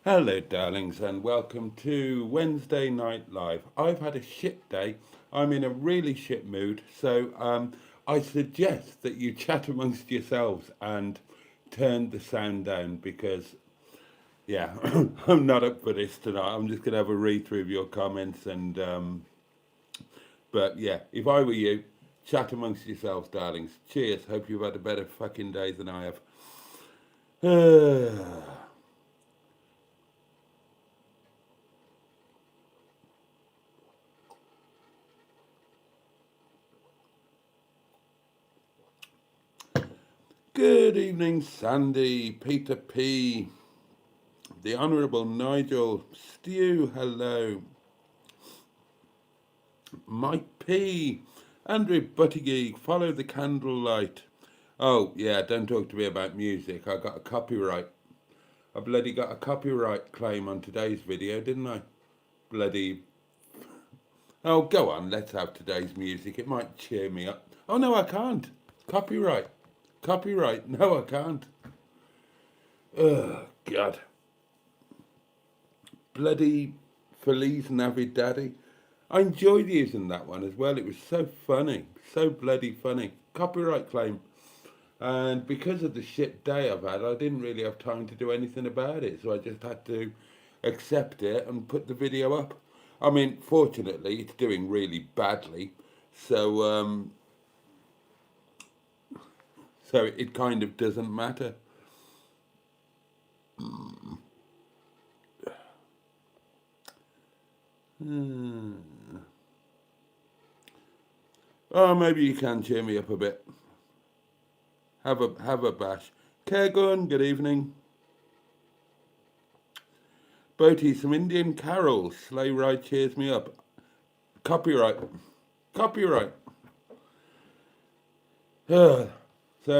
Hello, darlings, and welcome to Wednesday Night Live. I've had a shit day. I'm in a really shit mood, so I suggest that you chat amongst yourselves and turn the sound down because, yeah, I'm not up for this tonight. I'm just going to have a read through of your comments but yeah, if I were you, chat amongst yourselves, darlings. Cheers. Hope you've had a better fucking day than I have. Good evening, Sandy, Peter P, the Honourable Nigel, Stu, hello, Mike P, Andrew Buttigieg, follow the candlelight. Oh, yeah, don't talk to me about music. I got a copyright. I bloody got a copyright claim on today's video, didn't I? Bloody. Oh, go on, let's have today's music. It might cheer me up. Oh, no, I can't. Copyright. Copyright. No, I can't. Oh, God. Bloody Feliz Navidade. I enjoyed using that one as well. It was so funny. So bloody funny. Copyright claim. And because of the shit day I've had, I didn't really have time to do anything about it. So I just had to accept it and put the video up. I mean, fortunately, it's doing really badly. So, so it kind of doesn't matter. Oh, maybe you can cheer me up a bit. Have a bash. Kegun, good evening. Boaty, some Indian carols. Sleigh ride cheers me up. Copyright. Copyright. So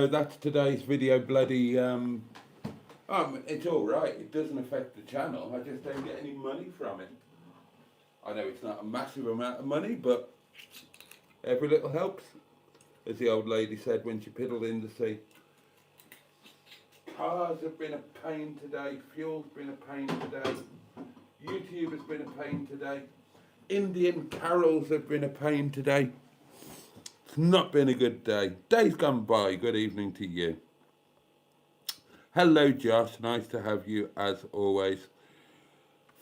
that's today's video. Bloody it's all right. It doesn't affect the channel. I just don't get any money from it. I know it's not a massive amount of money, but every little helps, as the old lady said when she piddled in the sea. Cars have been a pain today. Fuel's been a pain today. YouTube has been a pain today. Indian carols have been a pain today. It's not been a good day. Day's gone by. Good evening to you. Hello, Josh. Nice to have you as always.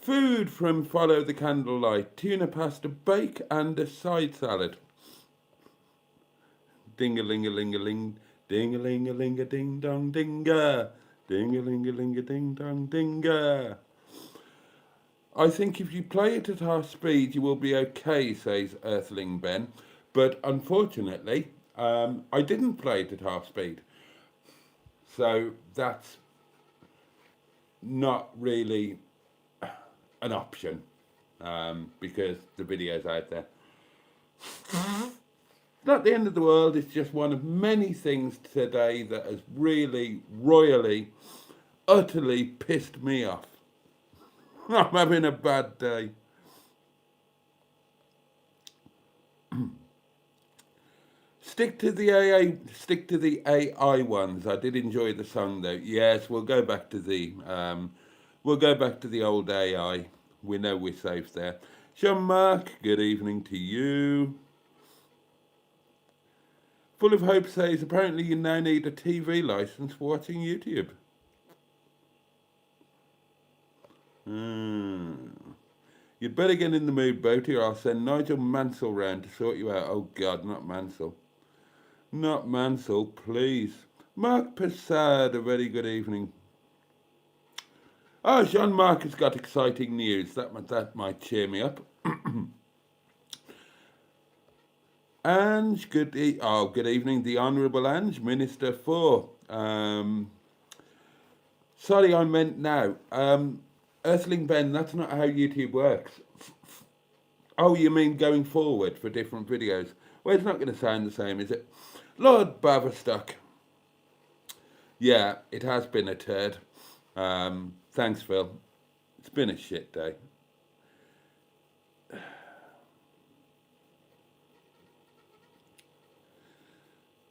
Food from Follow the Candlelight. Tuna pasta bake and a side salad. Ding-a-ling-a-ling-a-ling. Ding-a-ling-a-ling-a-ding-dong-dinga. Ding-a-ling-a-ling-a-ding-dong-dinga. I think if you play it at half speed, you will be okay, says Earthling Ben. But unfortunately, I didn't play it at half speed. So that's not really an option because the video's out there. Not the end of the world. It's just one of many things today that has really, royally, utterly pissed me off. I'm having a bad day. Stick to the AI ones. I did enjoy the song though. Yes, we'll go back to the old AI. We know we're safe there. Jean-Marc, good evening to you. Full of Hope says apparently you now need a TV license for watching YouTube. You'd better get in the mood, Boaty, or I'll send Nigel Mansell round to sort you out. Oh God, not Mansell. Not Mansell, please. Mark Passad, a very good evening. Oh, Jean-Marc has got exciting news. That might cheer me up. Ange, good evening. The Honourable Ange, Minister for. Sorry, I meant now. Earthling Ben, that's not how YouTube works. Oh, you mean going forward for different videos? Well, it's not going to sound the same, is it? Lord Baverstock. Yeah, it has been a turd. Thanks, Phil. It's been a shit day.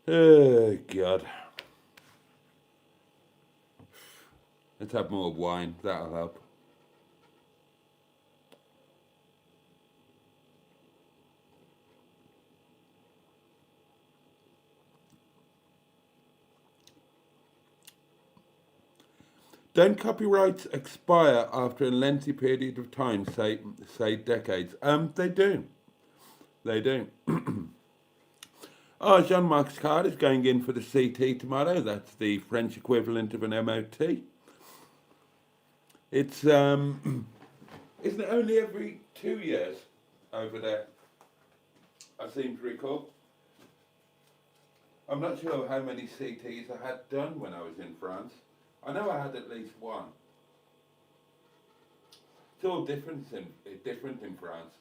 Oh, God. Let's have more wine. That'll help. Don't copyrights expire after a lengthy period of time, say decades? They do. They do. Oh, Jean-Marc's card is going in for the CT tomorrow. That's the French equivalent of an MOT. It's, isn't it only every 2 years over there? I seem to recall. I'm not sure how many CTs I had done when I was in France. I know I had at least one. It's all different in France.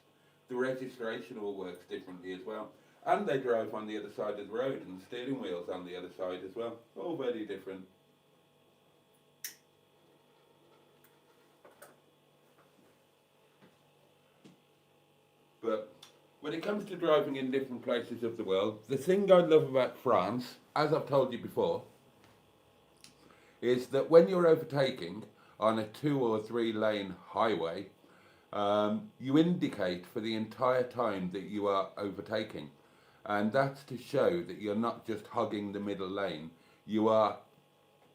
The registration all works differently as well. And they drive on the other side of the road and the steering wheel's on the other side as well. All very different. But when it comes to driving in different places of the world, the thing I love about France, as I've told you before, is that when you're overtaking on a 2 or 3 lane highway, you indicate for the entire time that you are overtaking. And that's to show that you're not just hugging the middle lane, you are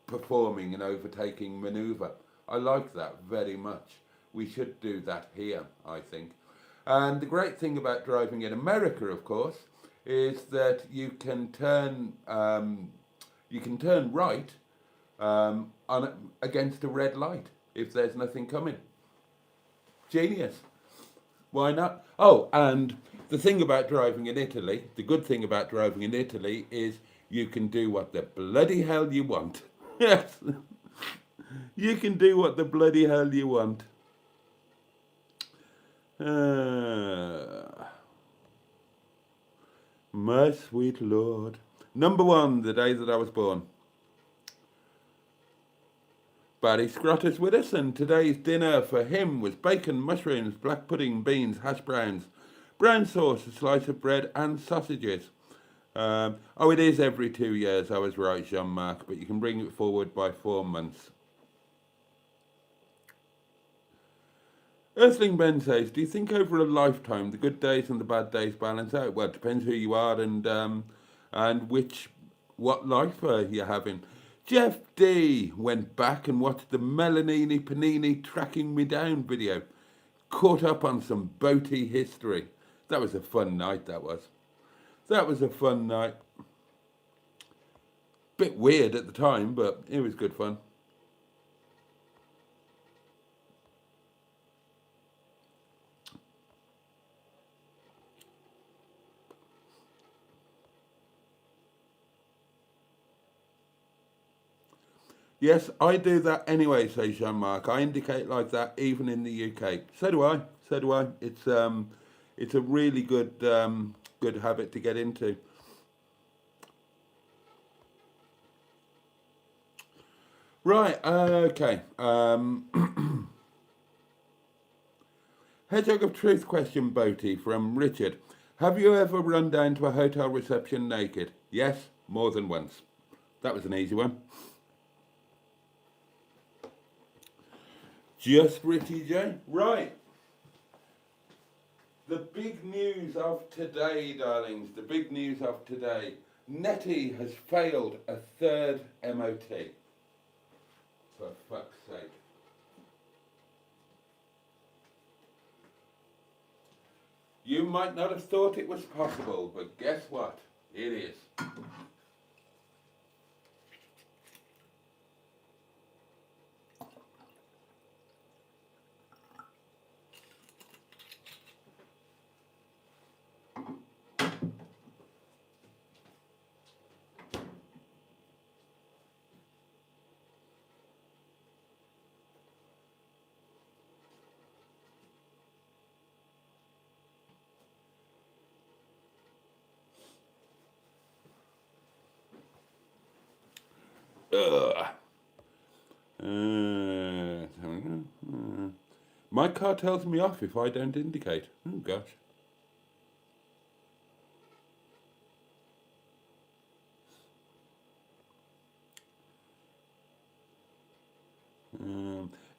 performing an overtaking manoeuvre. I like that very much. We should do that here, I think. And the great thing about driving in America, of course, is that you can turn right against a red light if there's nothing coming. Genius. Why not? Oh, and the thing about driving in Italy, the good thing about driving in Italy is you can do what the bloody hell you want. Yes. You can do what the bloody hell you want. My sweet Lord. Number 1, the day that I was born. Barry Scrott is with us, and today's dinner for him was bacon, mushrooms, black pudding, beans, hash browns, brown sauce, a slice of bread, and sausages. Oh, it is every 2 years, I was right, Jean-Marc, but you can bring it forward by 4 months. Earthling Ben says, do you think over a lifetime the good days and the bad days balance out? Well, it depends who you are and what life you're having. Jeff D went back and watched the Melanie Panini Tracking Me Down video. Caught up on some Boaty history. That was a fun night, that was. That was a fun night. Bit weird at the time, but it was good fun. Yes, I do that anyway, says Jean-Marc. I indicate like that even in the UK. So do I. So do I. It's a really good good habit to get into. Right. Okay. Hedgehog of Truth question, Boaty, from Richard. Have you ever run down to a hotel reception naked? Yes, more than once. That was an easy one. Just Richie J. Right. The big news of today, darlings. The big news of today. NETTY has failed a 3rd MOT. For fuck's sake. You might not have thought it was possible, but guess what? It is. My car tells me off if I don't indicate. Oh gosh.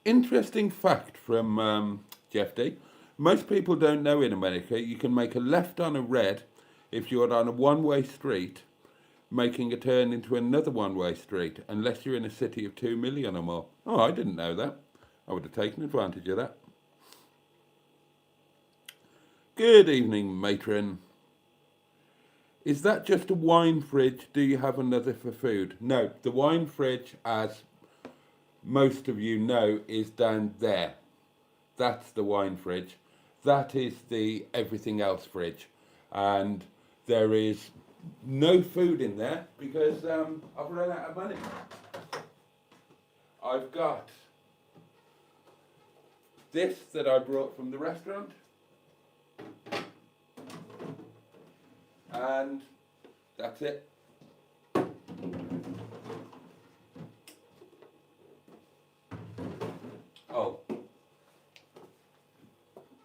Interesting fact from Jeff D. Most people don't know in America you can make a left on a red if you're on a one-way street, making a turn into another one-way street unless you're in a city of 2 million or more. Oh, I didn't know that. I would have taken advantage of that. Good evening, matron. Is that just a wine fridge? Do you have another for food? No, the wine fridge, as most of you know, is down there. That's the wine fridge. That is the everything else fridge. And there is no food in there because I've run out of money. I've got this that I brought from the restaurant. And that's it. Oh,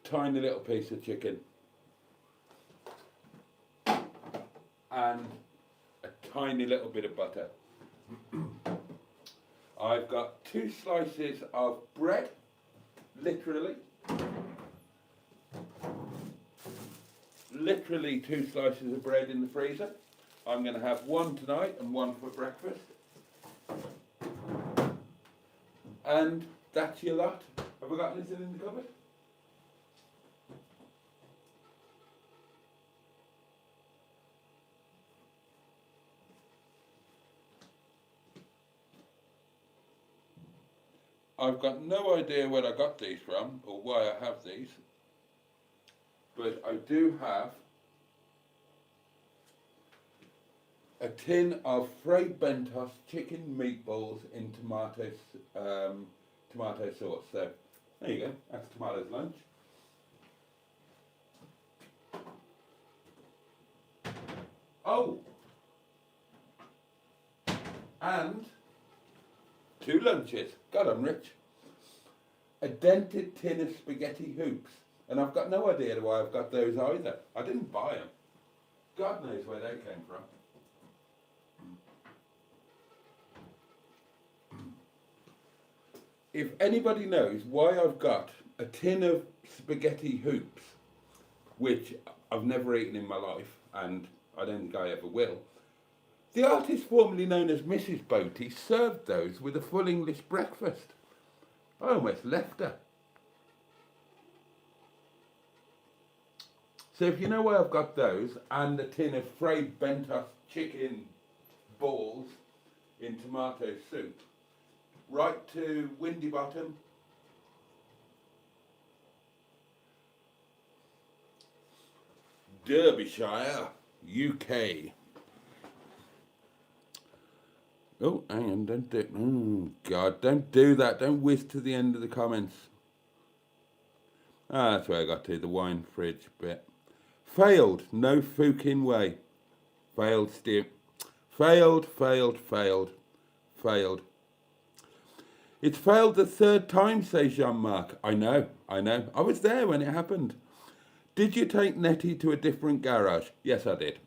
tiny little piece of chicken. And a tiny little bit of butter. I've got 2 slices of bread, literally 2 slices of bread in the freezer. I'm going to have one tonight and one for breakfast. And that's your lot. Have I got anything in the cupboard? I've got no idea where I got these from or why I have these, but I do have a tin of Fray Bentos chicken meatballs in tomato sauce. So there you go, that's tomato's lunch. Oh, and 2 lunches. God, I'm rich. A dented tin of spaghetti hoops. And I've got no idea why I've got those either. I didn't buy them. God knows where they came from. If anybody knows why I've got a tin of spaghetti hoops, which I've never eaten in my life, and I don't think I ever will, the artist formerly known as Mrs. Boaty served those with a full English breakfast. I almost left her. So if you know why I've got those, and a tin of Fray Bentos chicken balls in tomato soup, right to Windy Bottom, Derbyshire, UK. Oh, hang on, don't do it. Oh, God, don't do that. Don't whiz to the end of the comments. Ah, that's where I got to, the wine fridge bit. Failed, no fucking way. Failed, Stu. Failed. It's failed the 3rd time, says Jean-Marc. I know. I was there when it happened. Did you take Nettie to a different garage? Yes, I did.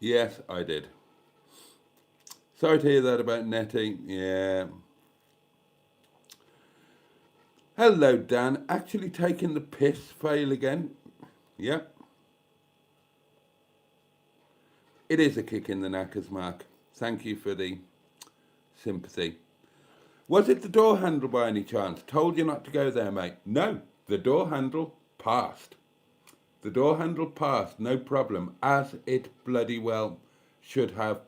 Yes, I did. Sorry to hear that about Nettie. Yeah. Hello, Dan. Actually taking the piss, fail again. Yep. It is a kick in the knackers, Mark. Thank you for the sympathy. Was it the door handle by any chance? Told you not to go there, mate. No, the door handle passed. The door handle passed, no problem, as it bloody well should have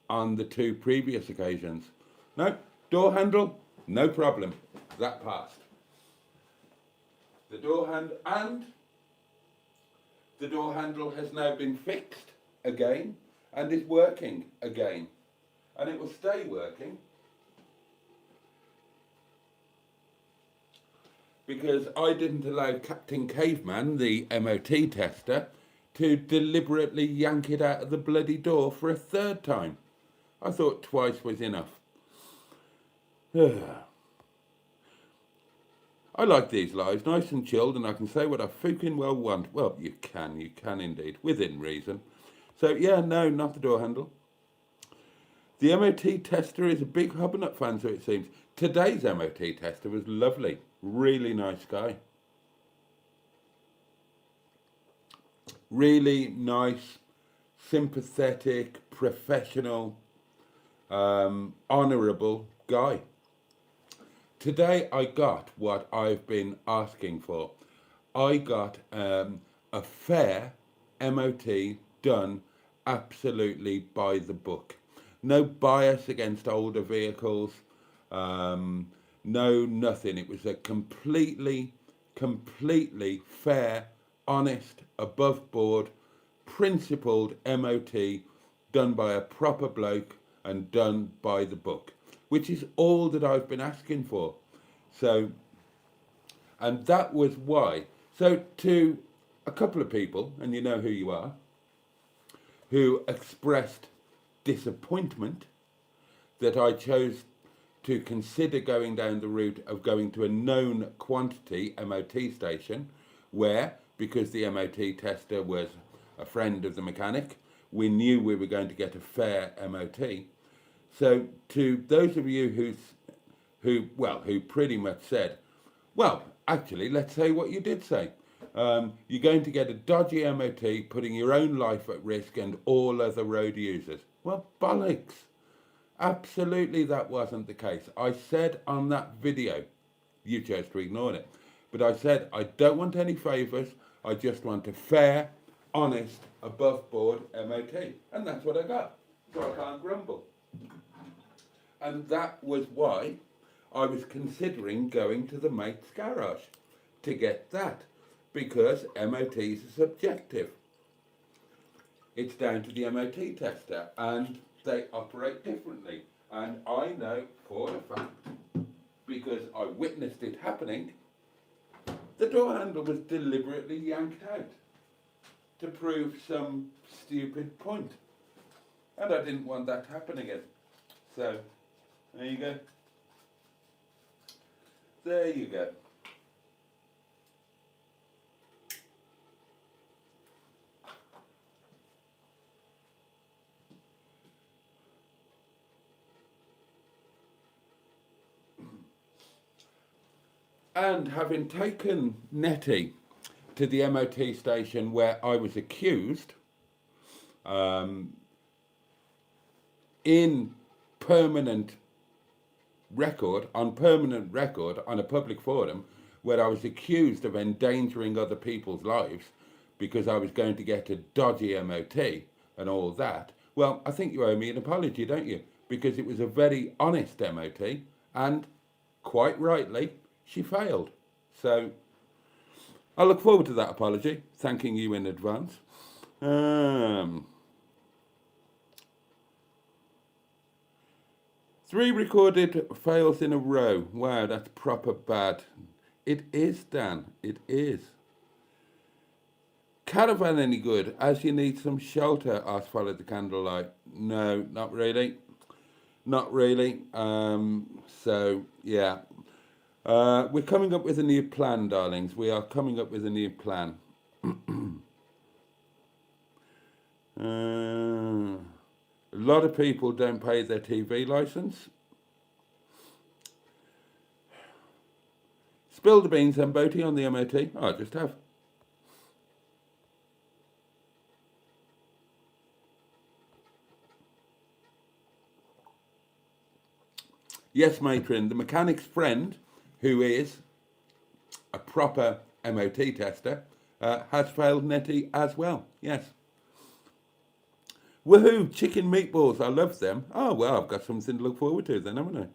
on the 2 previous occasions. No, door handle, no problem. That passed. The door handle has now been fixed again and is working again. And it will stay working because I didn't allow Captain Caveman, the MOT tester, to deliberately yank it out of the bloody door for a 3rd time. I thought twice was enough. I like these lives, nice and chilled, and I can say what I fucking well want. Well, you can indeed, within reason. So yeah, no, not the door handle. The MOT tester is a big Hubnut fan, so it seems. Today's MOT tester was lovely. Really nice guy. Really nice, sympathetic, professional, honourable guy. Today I got what I've been asking for. I got a fair MOT done absolutely by the book. No bias against older vehicles, no nothing. It was a completely fair, honest, above board, principled MOT done by a proper bloke and done by the book, which is all that I've been asking for. So, and that was why. So to a couple of people, and you know who you are, who expressed disappointment that I chose to consider going down the route of going to a known quantity MOT station where, because the MOT tester was a friend of the mechanic, we knew we were going to get a fair MOT. So to those of you who pretty much said, well, actually, let's say what you did say. You're going to get a dodgy MOT, putting your own life at risk and all other road users. Well, bollocks. Absolutely that wasn't the case. I said on that video, you chose to ignore it, but I said I don't want any favours, I just want a fair, honest, above board MOT. And that's what I got, so I can't grumble. And that was why I was considering going to the mate's garage to get that, because MOTs are subjective. It's down to the MOT tester, and they operate differently. And I know for a fact, because I witnessed it happening, the door handle was deliberately yanked out to prove some stupid point. And I didn't want that to happen again. So, there you go. There you go. And having taken Netty to the MOT station where I was accused, in permanent record, on a public forum, where I was accused of endangering other people's lives because I was going to get a dodgy MOT and all that, well, I think you owe me an apology, don't you? Because it was a very honest MOT, and quite rightly, she failed. So I look forward to that apology, thanking you in advance. 3 recorded fails in a row. Wow, that's proper bad. It is, Dan, it is. Caravan any good? As you need some shelter, asked Follow the Candlelight. No, not really. Not really. So, yeah. We're coming up with a new plan, darlings. We are coming up with a new plan. A lot of people don't pay their TV licence. Spill the beans and Boaty on the MOT. Oh, I just have. Yes, matron, the mechanic's friend, who is a proper MOT tester, has failed Netty as well. Yes. Woohoo, chicken meatballs, I love them. Oh, well, I've got something to look forward to then, haven't I?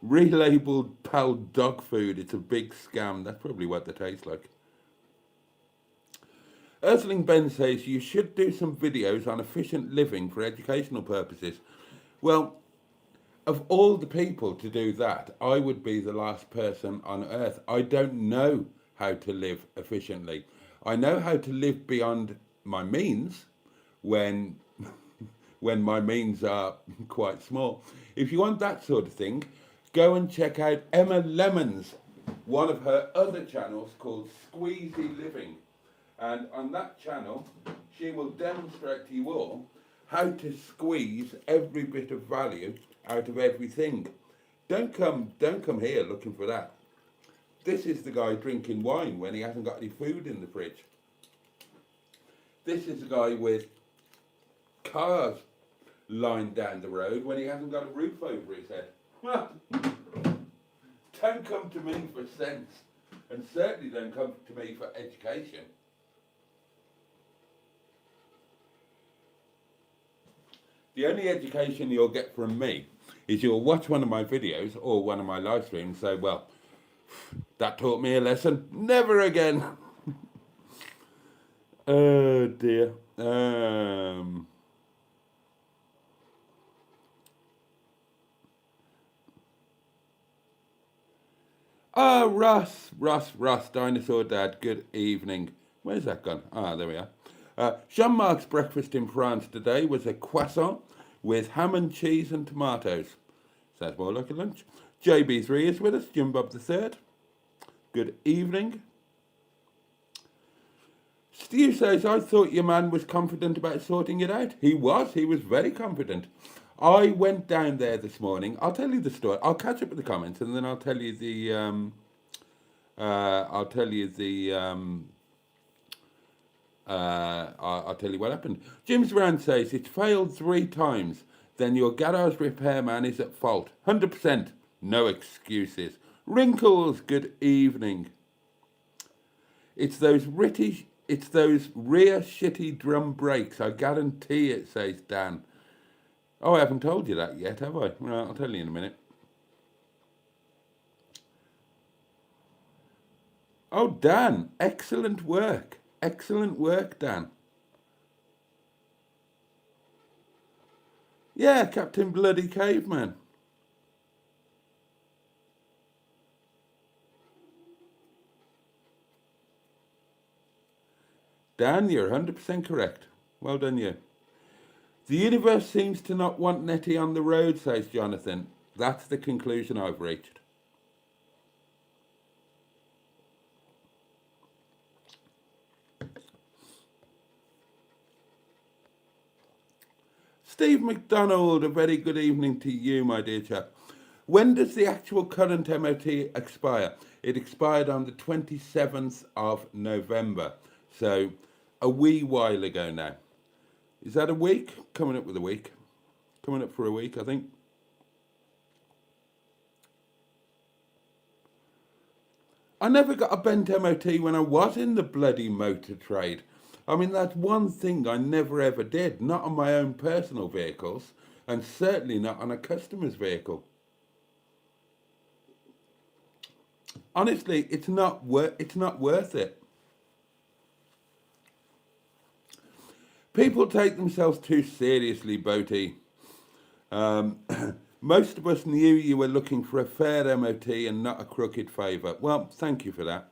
Relabeled pal dog food, it's a big scam. That's probably what they taste like. Ursling Ben says, you should do some videos on efficient living for educational purposes. Well, of all the people to do that, I would be the last person on earth. I don't know how to live efficiently. I know how to live beyond my means when my means are quite small. If you want that sort of thing, go and check out Emma Lemon's, one of her other channels called Squeezy Living. And on that channel, she will demonstrate to you all how to squeeze every bit of value out of everything. Don't come here looking for that. This is the guy drinking wine when he hasn't got any food in the fridge. This is the guy with cars lined down the road when he hasn't got a roof over his head. Well, don't come to me for sense, and certainly don't come to me for education. The only education you'll get from me is you'll watch one of my videos or one of my live streams and say, well, that taught me a lesson. Never again. Oh dear. Oh, Ross, Dinosaur Dad, good evening. Where's that gone? Ah, there we are. Jean-Marc's breakfast in France today was a croissant with ham and cheese and tomatoes. Sounds more like a lunch. JB3 is with us, Jim Bob III. Good evening. Stu says, I thought your man was confident about sorting it out. He was very confident. I went down there this morning. I'll tell you the story. I'll catch up with the comments and then I'll tell you the I'll tell you what happened. Jim's Rand says it's failed 3 times. Then your garage repairman is at fault. 100%. No excuses. Wrinkles, good evening. It's those rear shitty drum brakes. I guarantee it, says Dan. Oh, I haven't told you that yet, have I? Well, I'll tell you in a minute. Oh, Dan, excellent work. Excellent work, Dan. Yeah, Captain Bloody Caveman. Dan, you're 100% correct. Well done, you. The universe seems to not want Netty on the road, says Jonathan. That's the conclusion I've reached. Steve McDonald, a very good evening to you, my dear chap. When does the actual current MOT expire? It expired on the 27th of November, so a wee while ago now. Is that a week? Coming up with a week. Coming up for a week, I think. I never got a bent MOT when I was in the bloody motor trade. I mean, that's one thing I never ever did. Not on my own personal vehicles, and certainly not on a customer's vehicle. Honestly, it's not worth it. People take themselves too seriously, Boaty. Most of us knew you were looking for a fair MOT and not a crooked favour. Well, thank you for that.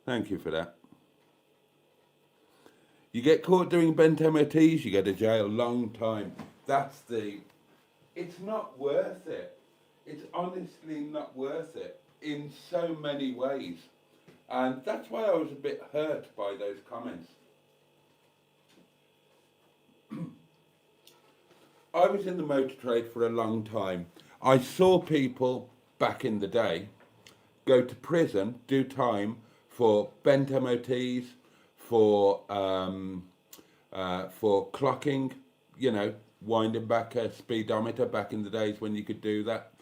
Thank you for that. You get caught doing bent MOTs, you go to jail long time. It's not worth it. It's honestly not worth it in so many ways. And that's why I was a bit hurt by those comments. I was in the motor trade for a long time. I saw people back in the day go to prison, do time for bent MOTs, for clocking, you know, winding back a speedometer back in the days when you could do that.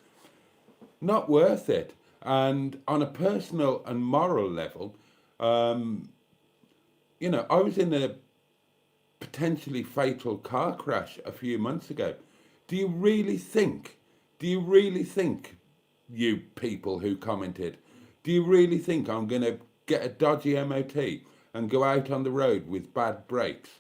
Not worth it. And on a personal and moral level, you know, I was in a potentially fatal car crash a few months ago. Do you really think, you people who commented, do you really think I'm going to get a dodgy MOT and go out on the road with bad brakes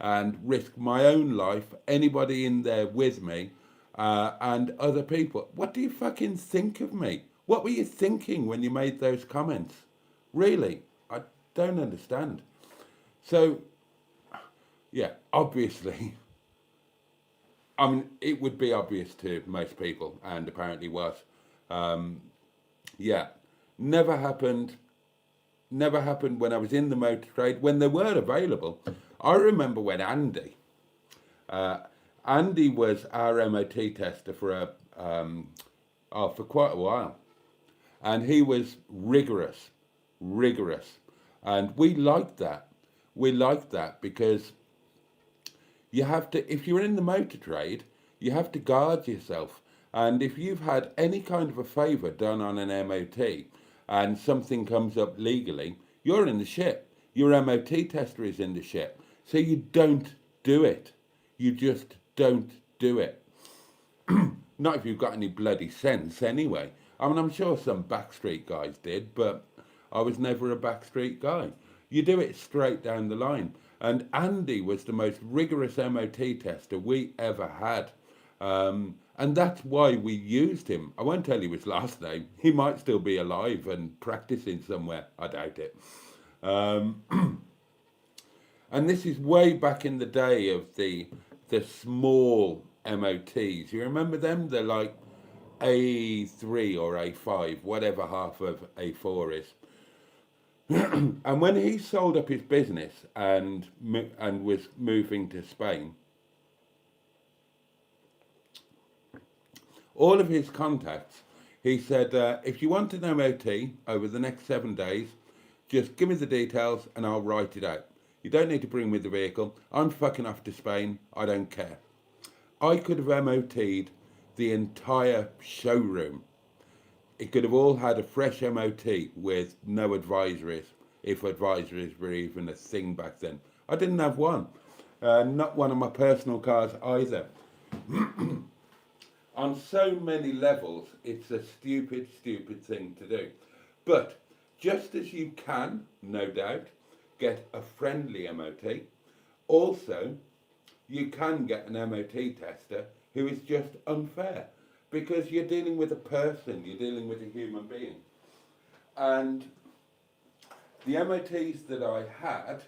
and risk my own life, anybody in there with me, and other people? What do you fucking think of me? What were you thinking when you made those comments? Really? I don't understand. So, yeah, obviously, I mean, it would be obvious to most people, and apparently was. Yeah, never happened when I was in the motor trade, when they were available. I remember when Andy was our MOT tester for quite a while. And he was rigorous, rigorous. And we liked that. We liked that because you have to, if you're in the motor trade, you have to guard yourself. And if you've had any kind of a favour done on an MOT and something comes up legally, you're in the shit. Your MOT tester is in the shit. So you don't do it. You just don't do it. Not if you've got any bloody sense anyway. I mean, I'm sure some backstreet guys did, but I was never a backstreet guy. You do it straight down the line. And Andy was the most rigorous MOT tester we ever had. And that's why we used him. I won't tell you his last name. He might still be alive and practicing somewhere. I doubt it. And this is way back in the day of the small MOTs. You remember them? They're like A3 or A5, whatever half of A4 is. And when he sold up his business and was moving to Spain, all of his contacts, he said, if you want an MOT over the next 7 days, just give me the details and I'll write it out. You don't need to bring me the vehicle. I'm fucking off to Spain. I don't care. I could have MOT'd the entire showroom. It could have all had a fresh MOT with no advisories, if advisories were even a thing back then. I didn't have one. Not one of my personal cars either. On so many levels, it's a stupid, stupid thing to do. But just as you can, no doubt, get a friendly MOT, also you can get an MOT tester who is just unfair, because you're dealing with a person, you're dealing with a human being. And the MOTs that I had,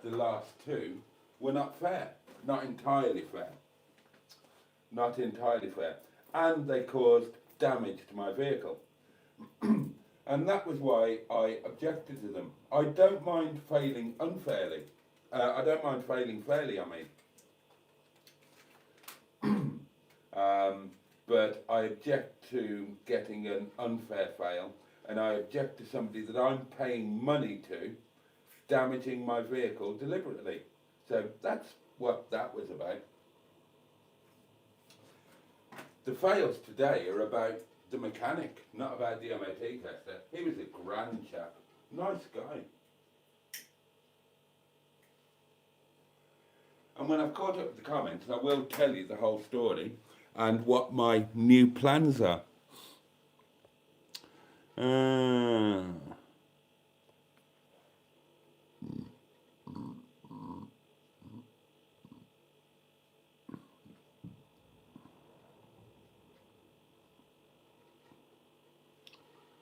the last two, were not fair, not entirely fair. Not entirely fair. And they caused damage to my vehicle. And that was why I objected to them. I don't mind failing unfairly. I don't mind failing fairly, I mean. But I object to getting an unfair fail, and I object to somebody that I'm paying money to damaging my vehicle deliberately. So that's what that was about. The fails today are about the mechanic, not about the MOT tester. He was a grand chap, nice guy. And when I've caught up with the comments, I will tell you the whole story and what my new plans are.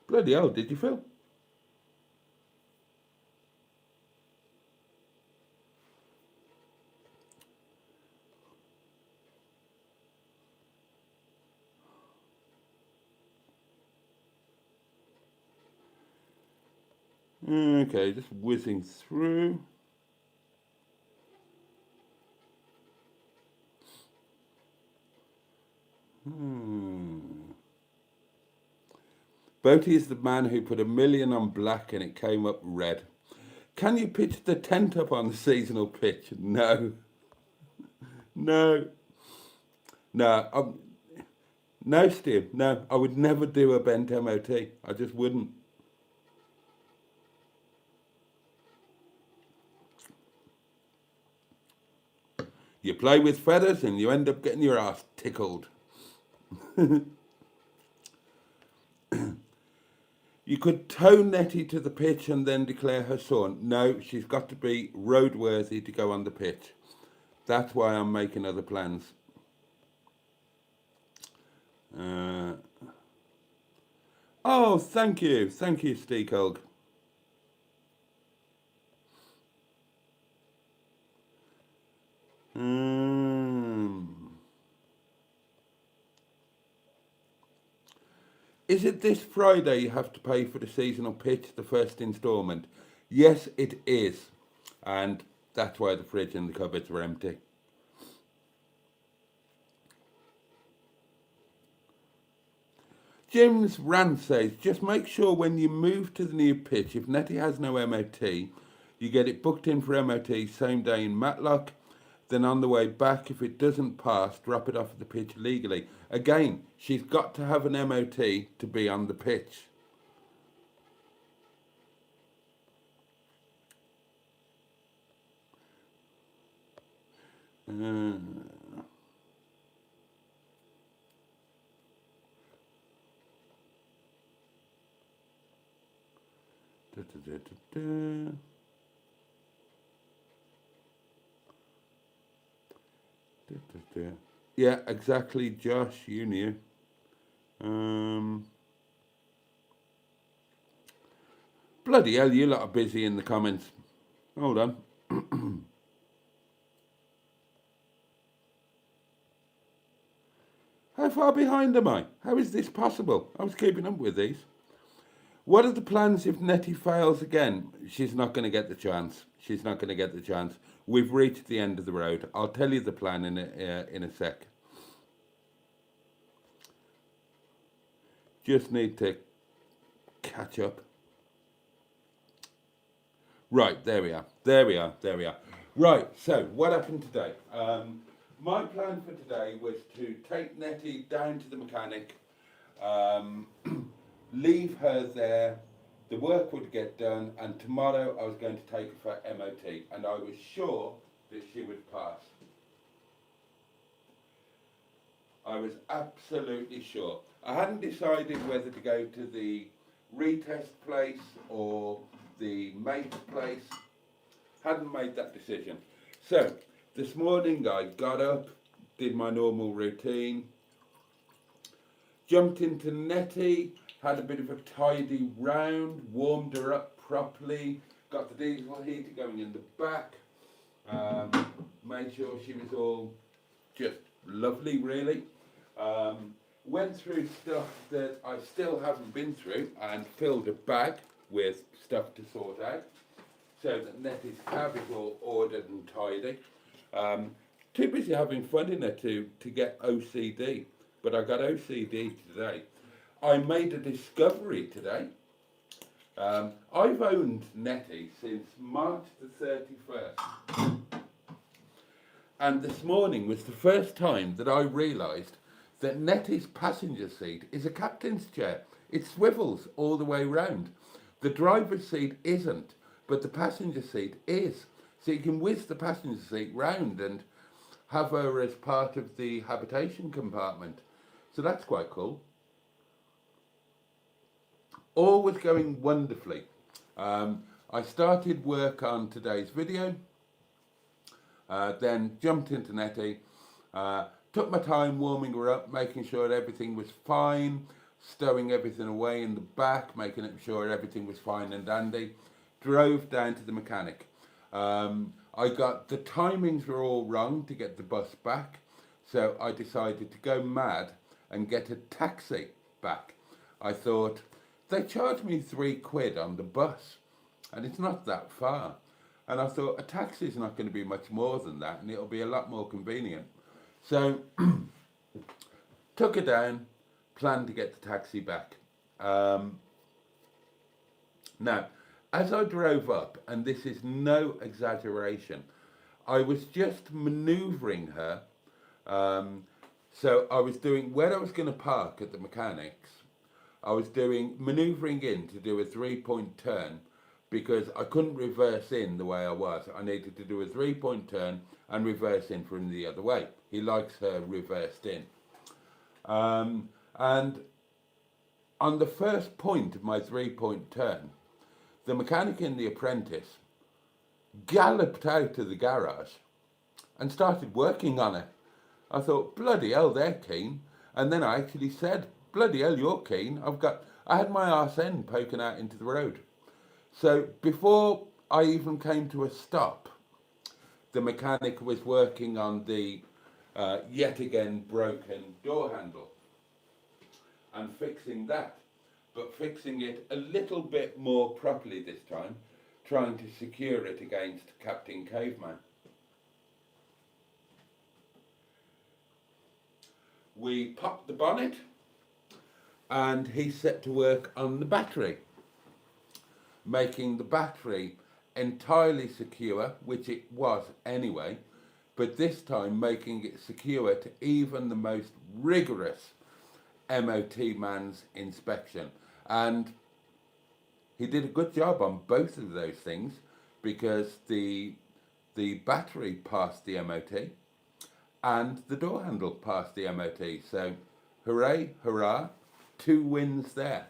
Bloody hell, did you feel? Okay, just whizzing through. Boaty is the man who put $1 million on black and it came up red. Can you pitch the tent up on the seasonal pitch? No. No. No. No, Steve. No, I would never do a bent MOT. I just wouldn't. You play with feathers and you end up getting your ass tickled. You could tow Nettie to the pitch and then declare her son. No, she's got to be roadworthy to go on the pitch. That's why I'm making other plans. Oh, thank you, Steve Hogg. Is it this Friday you have to pay for the seasonal pitch, the first instalment? Yes, it is. And that's why the fridge and the cupboards were empty. Jim's rant says, just make sure when you move to the new pitch, if Netty has no MOT, you get it booked in for MOT same day in Matlock. Then on the way back, if it doesn't pass, drop it off at the pitch legally. Again, she's got to have an MOT to be on the pitch. Yeah, exactly, Josh, you knew. Bloody hell, you lot are busy in the comments. Hold on. How far behind am I? How is this possible? I was keeping up with these. What are the plans if Netty fails again? She's not going to get the chance. She's not going to get the chance. We've reached the end of the road. I'll tell you the plan in a sec. Just need to catch up. Right, there we are. There we are. There we are. Right, so what happened today? My plan for today was to take Netty down to the mechanic, leave her there, the work would get done, and tomorrow I was going to take her for MOT, and I was sure that she would pass. I was absolutely sure. I hadn't decided whether to go to the retest place or the mate's place. Hadn't made that decision. So, this morning I got up, did my normal routine, jumped into Netty, had a bit of a tidy round, warmed her up properly, got the diesel heater going in the back, made sure she was all just lovely really. Went through stuff that I still haven't been through and filled a bag with stuff to sort out so that Netty's cab is all ordered and tidy. Too busy having fun in it to get OCD, but I got OCD today. I made a discovery today. I've owned Netty since March the 31st. And this morning was the first time that I realised that Netty's passenger seat is a captain's chair. It swivels all the way round. The driver's seat isn't, but the passenger seat is. So you can whiz the passenger seat round and have her as part of the habitation compartment. So that's quite cool. All was going wonderfully. I started work on today's video, then jumped into Netty, took my time warming her up, making sure everything was fine, stowing everything away in the back, making sure everything was fine and dandy. Drove down to the mechanic. I got the timings were all wrong to get the bus back, so I decided to go mad and get a taxi back. I thought, they charged me £3 on the bus, and it's not that far. And I thought, a taxi is not going to be much more than that, and it'll be a lot more convenient. So, took her down, planned to get the taxi back. Now, as I drove up, and this is no exaggeration, I was just manoeuvring her. So I was doing, where I was going to park at the mechanics, I was doing manoeuvring in to do a 3-point turn because I couldn't reverse in the way I was. I needed to do a 3-point turn and reverse in from the other way. He likes her reversed in. And on the first point of my 3-point turn, the mechanic and the apprentice galloped out of the garage and started working on it. I thought, bloody hell, they're keen. And then I actually said, bloody hell, you're keen. I had my arse end poking out into the road. So before I even came to a stop, the mechanic was working on the yet again broken door handle and fixing that. But fixing it a little bit more properly this time, trying to secure it against Captain Caveman. We popped the bonnet, and he set to work on the battery, making the battery entirely secure, which it was anyway, but this time making it secure to even the most rigorous MOT man's inspection. And he did a good job on both of those things, because the battery passed the MOT and the door handle passed the MOT. So hooray, hurrah, 2 wins there.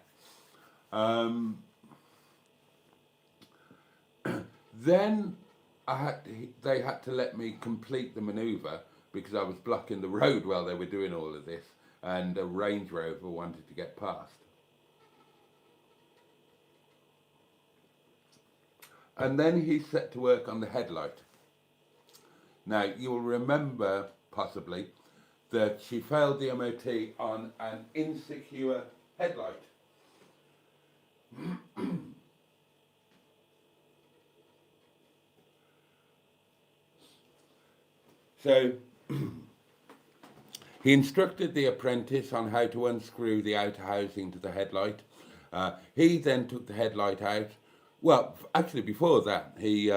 Then they had to let me complete the manoeuvre because I was blocking the road while they were doing all of this, and a Range Rover wanted to get past. And then he set to work on the headlight. Now, you'll remember, possibly, that she failed the MOT on an insecure headlight. So, he instructed the apprentice on how to unscrew the outer housing to the headlight. He then took the headlight out. Well, actually, before that, he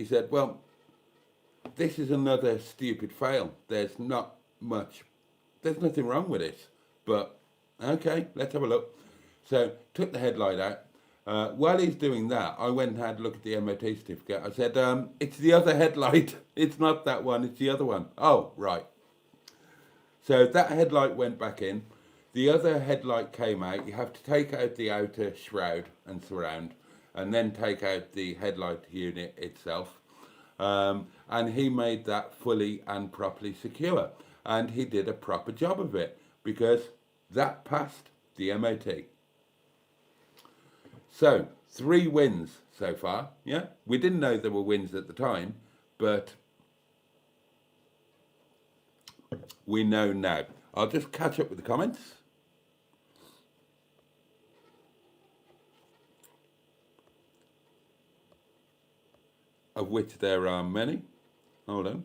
said, well, this is another stupid fail. There's nothing wrong with this. But, okay, let's have a look. So, took the headlight out. While he's doing that, I went and had a look at the MOT certificate. I said, it's the other headlight. It's not that one, it's the other one. Oh, right. So that headlight went back in. The other headlight came out. You have to take out the outer shroud and surround, and then take out the headlight unit itself. And he made that fully and properly secure. And he did a proper job of it, because that passed the MOT. So, 3 wins so far, yeah? We didn't know there were wins at the time, but we know now. I'll just catch up with the comments. Of which there are many. Hold on.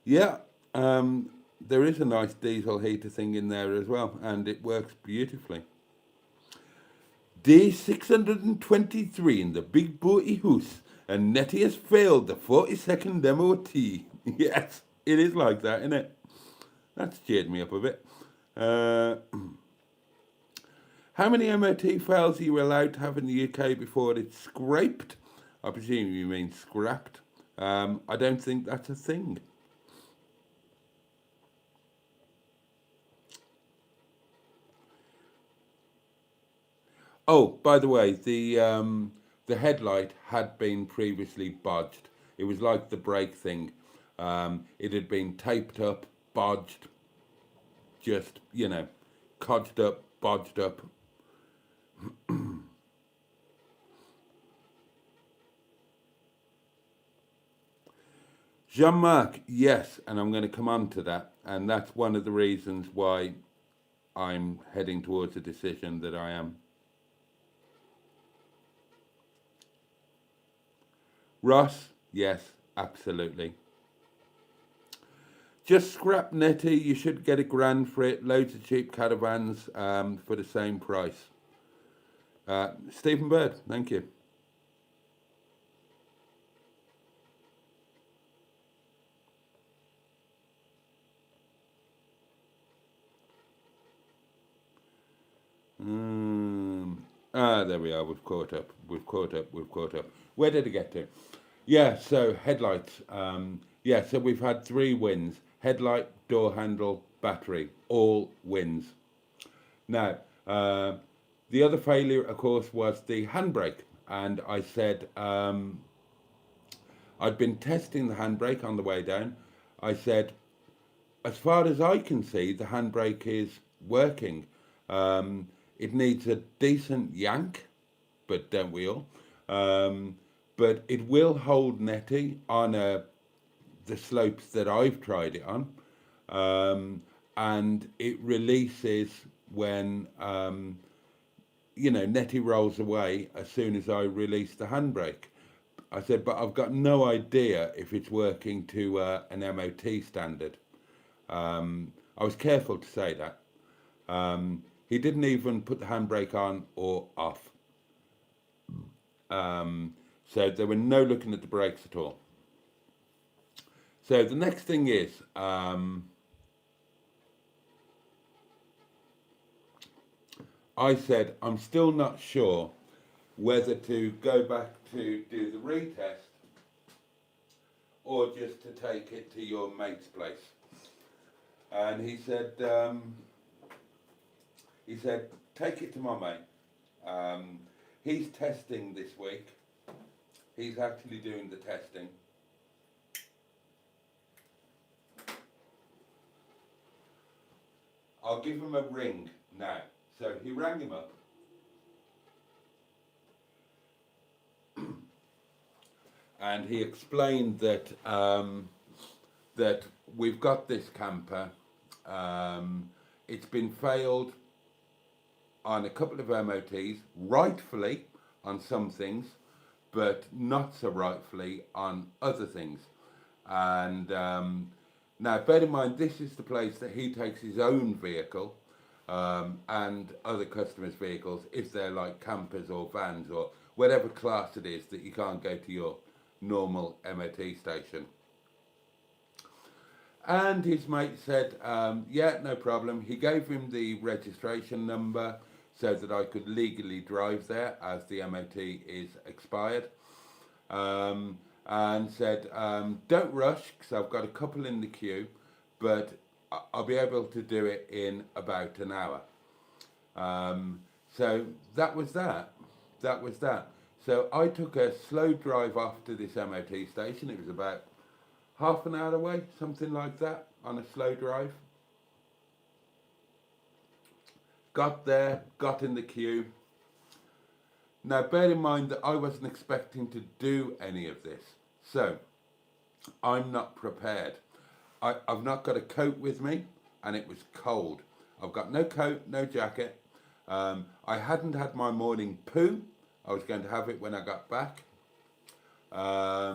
Yeah, there is a nice diesel heater thing in there as well, and it works beautifully. Day 623 in the big Boaty house, and Netty has failed the 42nd MOT. Yes, it is like that, isn't it? That's cheered me up a bit. How many MOT fails are you allowed to have in the UK before it's scraped? I presume you mean scrapped. I don't think that's a thing. Oh, by the way, the headlight had been previously bodged. It was like the brake thing. It had been taped up, bodged, just, you know, codged up, bodged up. Jean-Marc, yes, and I'm going to come on to that, and that's one of the reasons why I'm heading towards a decision that I am. Ross, yes, absolutely. Just scrap Netty, you should get £1,000 for it, loads of cheap caravans for the same price. Stephen Bird, thank you. There we are, we've caught up. Where did it get to? Yeah, so headlights. Yeah, so we've had 3 wins. Headlight, door handle, battery, all wins. Now, the other failure, of course, was the handbrake. And I said, I'd been testing the handbrake on the way down. I said, as far as I can see, the handbrake is working. It needs a decent yank, but don't we all? But it will hold Netty on the slopes that I've tried it on. And it releases when you know, Netty rolls away as soon as I release the handbrake. I said, but I've got no idea if it's working to an MOT standard. I was careful to say that. He didn't even put the handbrake on or off. So there were no looking at the brakes at all. So the next thing is, I said, I'm still not sure whether to go back to do the retest or just to take it to your mate's place. And he said, take it to my mate. He's testing this week. He's actually doing the testing. I'll give him a ring now. So he rang him up. And he explained that that we've got this camper. It's been failed on a couple of MOTs, rightfully on some things, but not so rightfully on other things. And now, bear in mind, this is the place that he takes his own vehicle and other customers' vehicles, if they're like campers or vans or whatever class it is that you can't go to your normal MOT station. And his mate said, yeah, no problem. He gave him the registration number so that I could legally drive there as the MOT is expired. And said, don't rush, because I've got a couple in the queue, but I'll be able to do it in about an hour. So that was that. That was that. So I took a slow drive off to this MOT station. It was about half an hour away, something like that, on a slow drive. Got there, got in the queue. Now, bear in mind that I wasn't expecting to do any of this. So, I'm not prepared. I've not got a coat with me, and it was cold. I've got no coat, no jacket. I hadn't had my morning poo. I was going to have it when I got back. I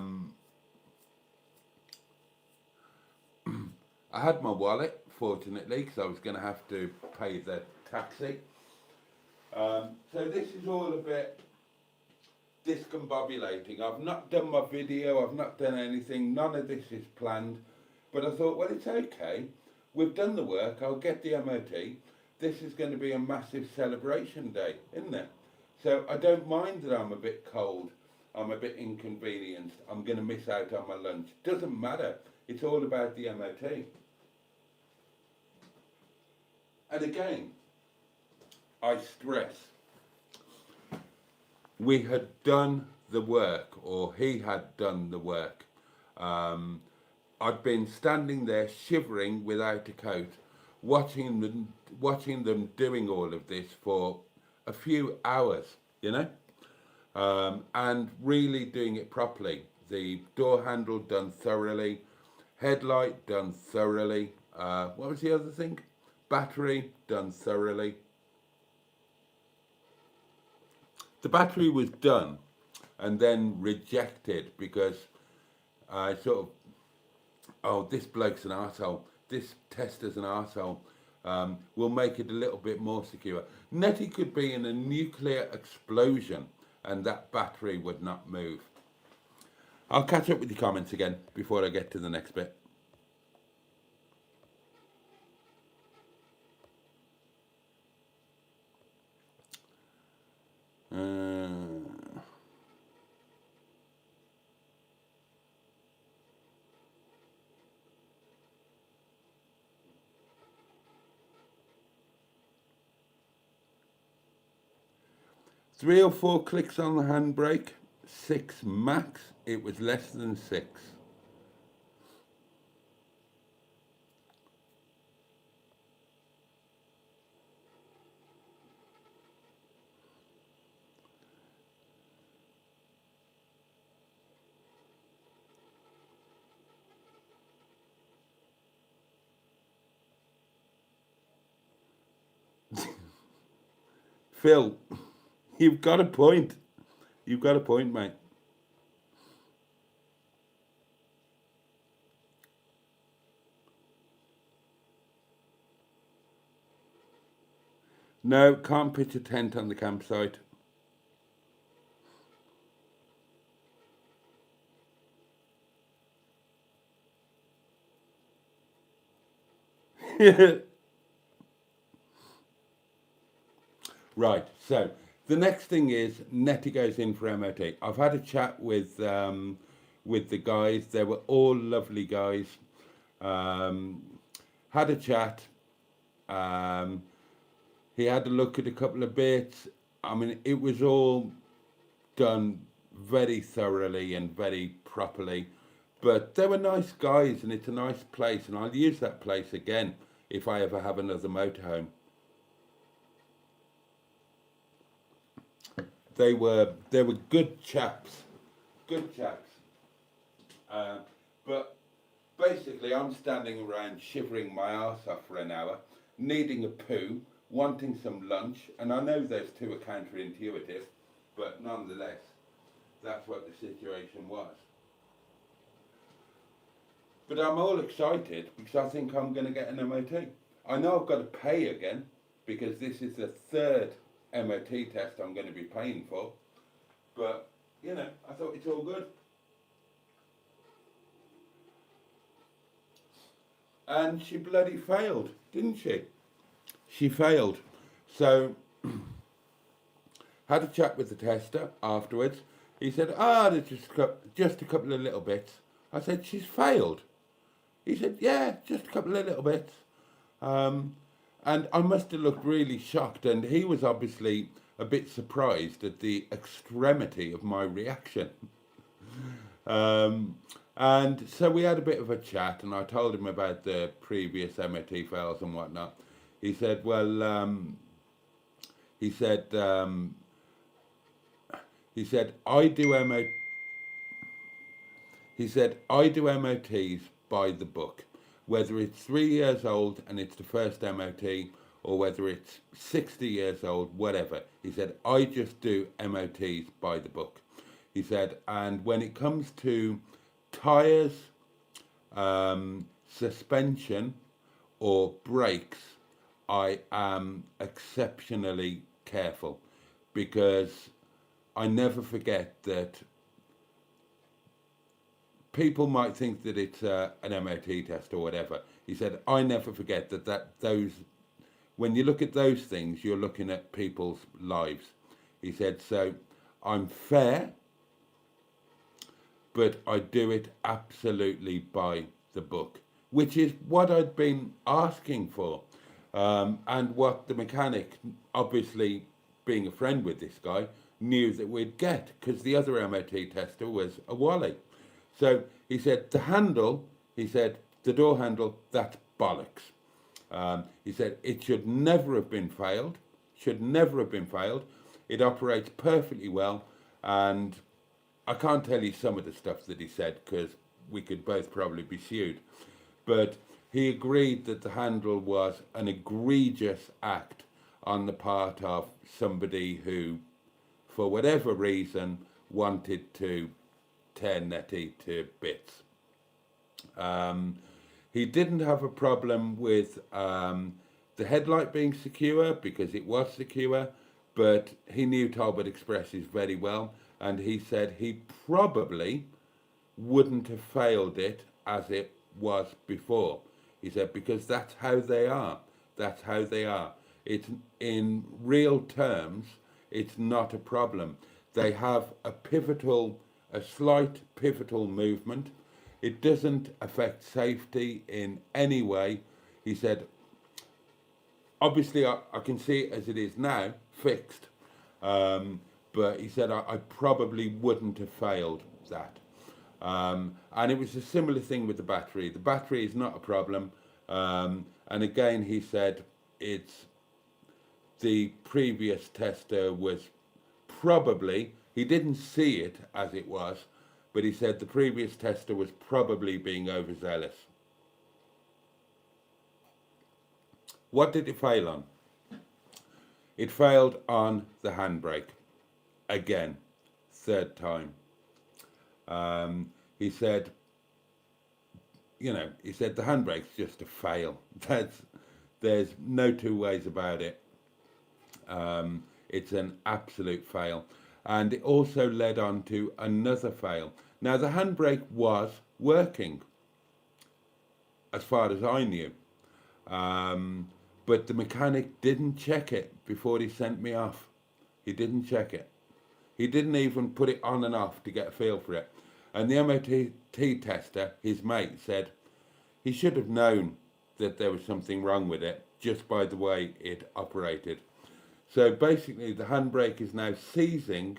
had my wallet, fortunately, because I was going to have to pay the taxi. So this is all a bit discombobulating. I've not done my video, I've not done anything, none of this is planned. But I thought, well, it's okay. We've done the work, I'll get the MOT. This is going to be a massive celebration day, isn't it? So I don't mind that I'm a bit cold, I'm a bit inconvenienced, I'm going to miss out on my lunch. Doesn't matter, it's all about the MOT. And again, I stress, we had done the work, or he had done the work. I'd been standing there shivering without a coat, watching them doing all of this for a few hours, you know, and really doing it properly. The door handle done thoroughly, headlight done thoroughly. What was the other thing? Battery done thoroughly. The battery was done and then rejected because I sort of, oh, this bloke's an arsehole, this tester's an arsehole, we'll make it a little bit more secure. Netty could be in a nuclear explosion and that battery would not move. I'll catch up with your comments again before I get to the next bit. Three or four clicks on the handbrake, 6 max. It was less than 6. Phil, You've got a point. You've got a point, mate. No, can't pitch a tent on the campsite. Right, so the next thing is Netty goes in for MOT. I've had a chat with the guys. They were all lovely guys. Um, had a chat. Um, he had a look at a couple of bits. I mean, it was all done very thoroughly and very properly. But they were nice guys, and it's a nice place, and I'll use that place again if I ever have another motorhome. They were good chaps, good chaps. Uh, but basically, I'm standing around shivering my arse off for an hour, needing a poo, wanting some lunch, and I know those two are counterintuitive, but nonetheless, that's what the situation was. But I'm all excited because I think I'm going to get an MOT. I know I've got to pay again because this is the third MOT test I'm going to be paying for. But, you know, I thought it's all good. And she bloody failed, didn't she? She failed. So, had a chat with the tester afterwards. He said, there's just a couple of little bits. I said, she's failed. He said, yeah, just a couple of little bits. And I must have looked really shocked, and he was obviously a bit surprised at the extremity of my reaction. And so we had a bit of a chat, and I told him about the previous MOT fails and whatnot. He said, he said, he said, I do MOT. He said, I do MOTs by the book, whether it's 3 years old and it's the first MOT, or whether it's 60 years old, whatever. He said, I just do MOTs by the book. He said, and when it comes to tyres, suspension, or brakes, I am exceptionally careful because I never forget that people might think that it's an MOT test or whatever. He said, I never forget those, when you look at those things, you're looking at people's lives. He said, so I'm fair, but I do it absolutely by the book, which is what I'd been asking for. And what the mechanic, obviously being a friend with this guy, knew that we'd get, because the other MOT tester was a Wally. So he said, the handle, he said, the door handle, that's bollocks. He said, it should never have been failed, should never have been failed. It operates perfectly well, and I can't tell you some of the stuff that he said because we could both probably be sued. But he agreed that the handle was an egregious act on the part of somebody who, for whatever reason, wanted to tear Netty to bits. He didn't have a problem with the headlight being secure because it was secure, but he knew Talbot Expresses very well, and he said he probably wouldn't have failed it as it was before. He said, because that's how they are. That's how they are. It's in real terms, it's not a problem. They have a slight pivotal movement. It doesn't affect safety in any way. He said, obviously I can see it as it is now, fixed. But he said, I probably wouldn't have failed that. And it was a similar thing with the battery. The battery is not a problem. And again, he said, it's the previous tester was probably, he didn't see it as it was, but he said the previous tester was probably being overzealous. What did it fail on? It failed on the handbrake. again, third time. He said, he said the handbrake's just a fail. There's no two ways about it. It's an absolute fail. And it also led on to another fail. Now, the handbrake was working, as far as I knew. But the mechanic didn't check it before he sent me off. He didn't check it. He didn't even put it on and off to get a feel for it. And the MOT tester, his mate, said he should have known that there was something wrong with it just by the way it operated. So basically the handbrake is now seizing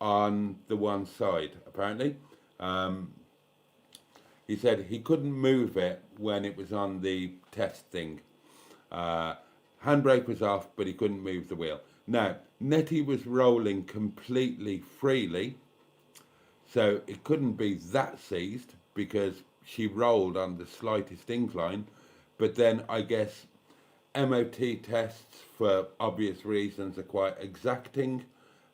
on the one side, apparently. He said he couldn't move it when it was on the test thing. Handbrake was off, but he couldn't move the wheel. Now, Netty was rolling completely freely, so it couldn't be that seized because she rolled on the slightest incline. But then I guess MOT tests, for obvious reasons, are quite exacting,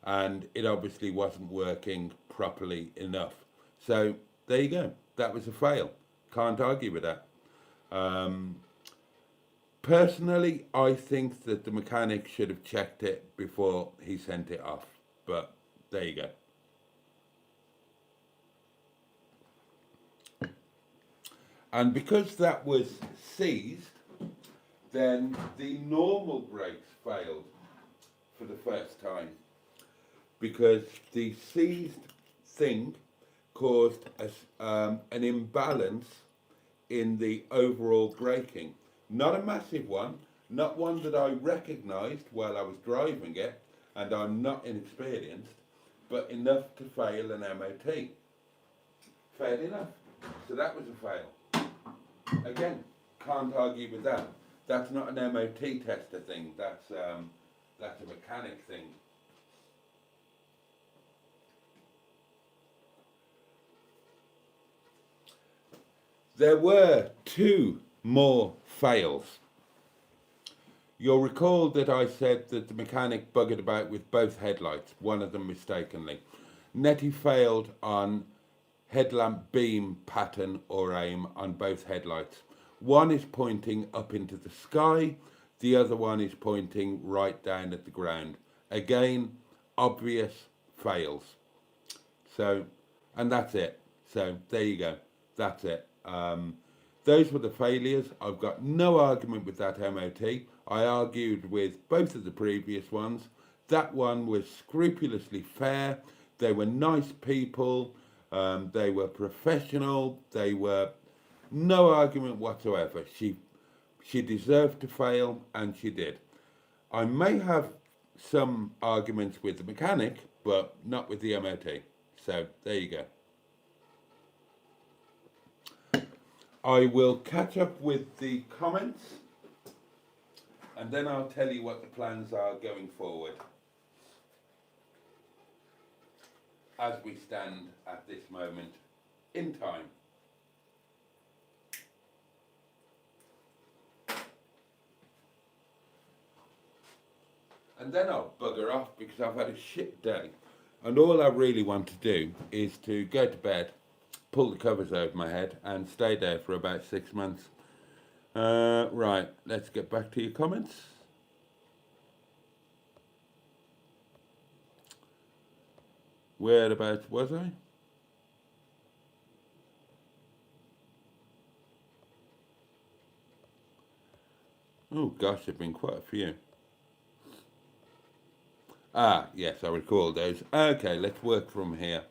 and it obviously wasn't working properly enough. So there you go. That was a fail. Can't argue with that. Personally, I think that the mechanic should have checked it before he sent it off. But there you go. And because that was seized, then the normal brakes failed for the first time, because the seized thing caused an imbalance in the overall braking. Not a massive one, not one that I recognised while I was driving it, and I'm not inexperienced, but enough to fail an MOT. Fair enough. So that was a fail. Again, can't argue with that. That's not an MOT tester thing, that's a mechanic thing. There were two more fails. You'll recall that I said that the mechanic buggered about with both headlights, one of them mistakenly. Netty failed on headlamp beam pattern or aim on both headlights. One is pointing up into the sky, the other one is pointing right down at the ground. Again, obvious fails. So, and that's it. So there you go, that's it. Those were the failures. I've got no argument with that MOT. I argued with both of the previous ones. That one was scrupulously fair. They were nice people. They were professional. They were no argument whatsoever. She deserved to fail, and she did. I may have some arguments with the mechanic, but not with the MOT. So there you go. I will catch up with the comments, and then I'll tell you what the plans are going forward as we stand at this moment in time. And then I'll bugger off because I've had a shit day, and all I really want to do is to go to bed, pull the covers over my head and stay there for about 6 months. Right, let's get back to your comments. Whereabouts was I? Oh gosh, there've been quite a few. Ah, yes, I recall those. Okay, let's work from here.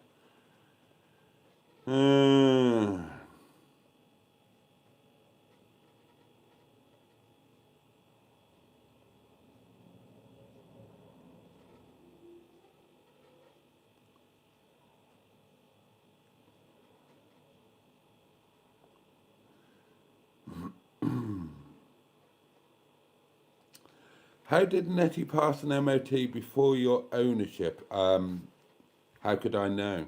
How did Netty pass an MOT before your ownership? How could I know?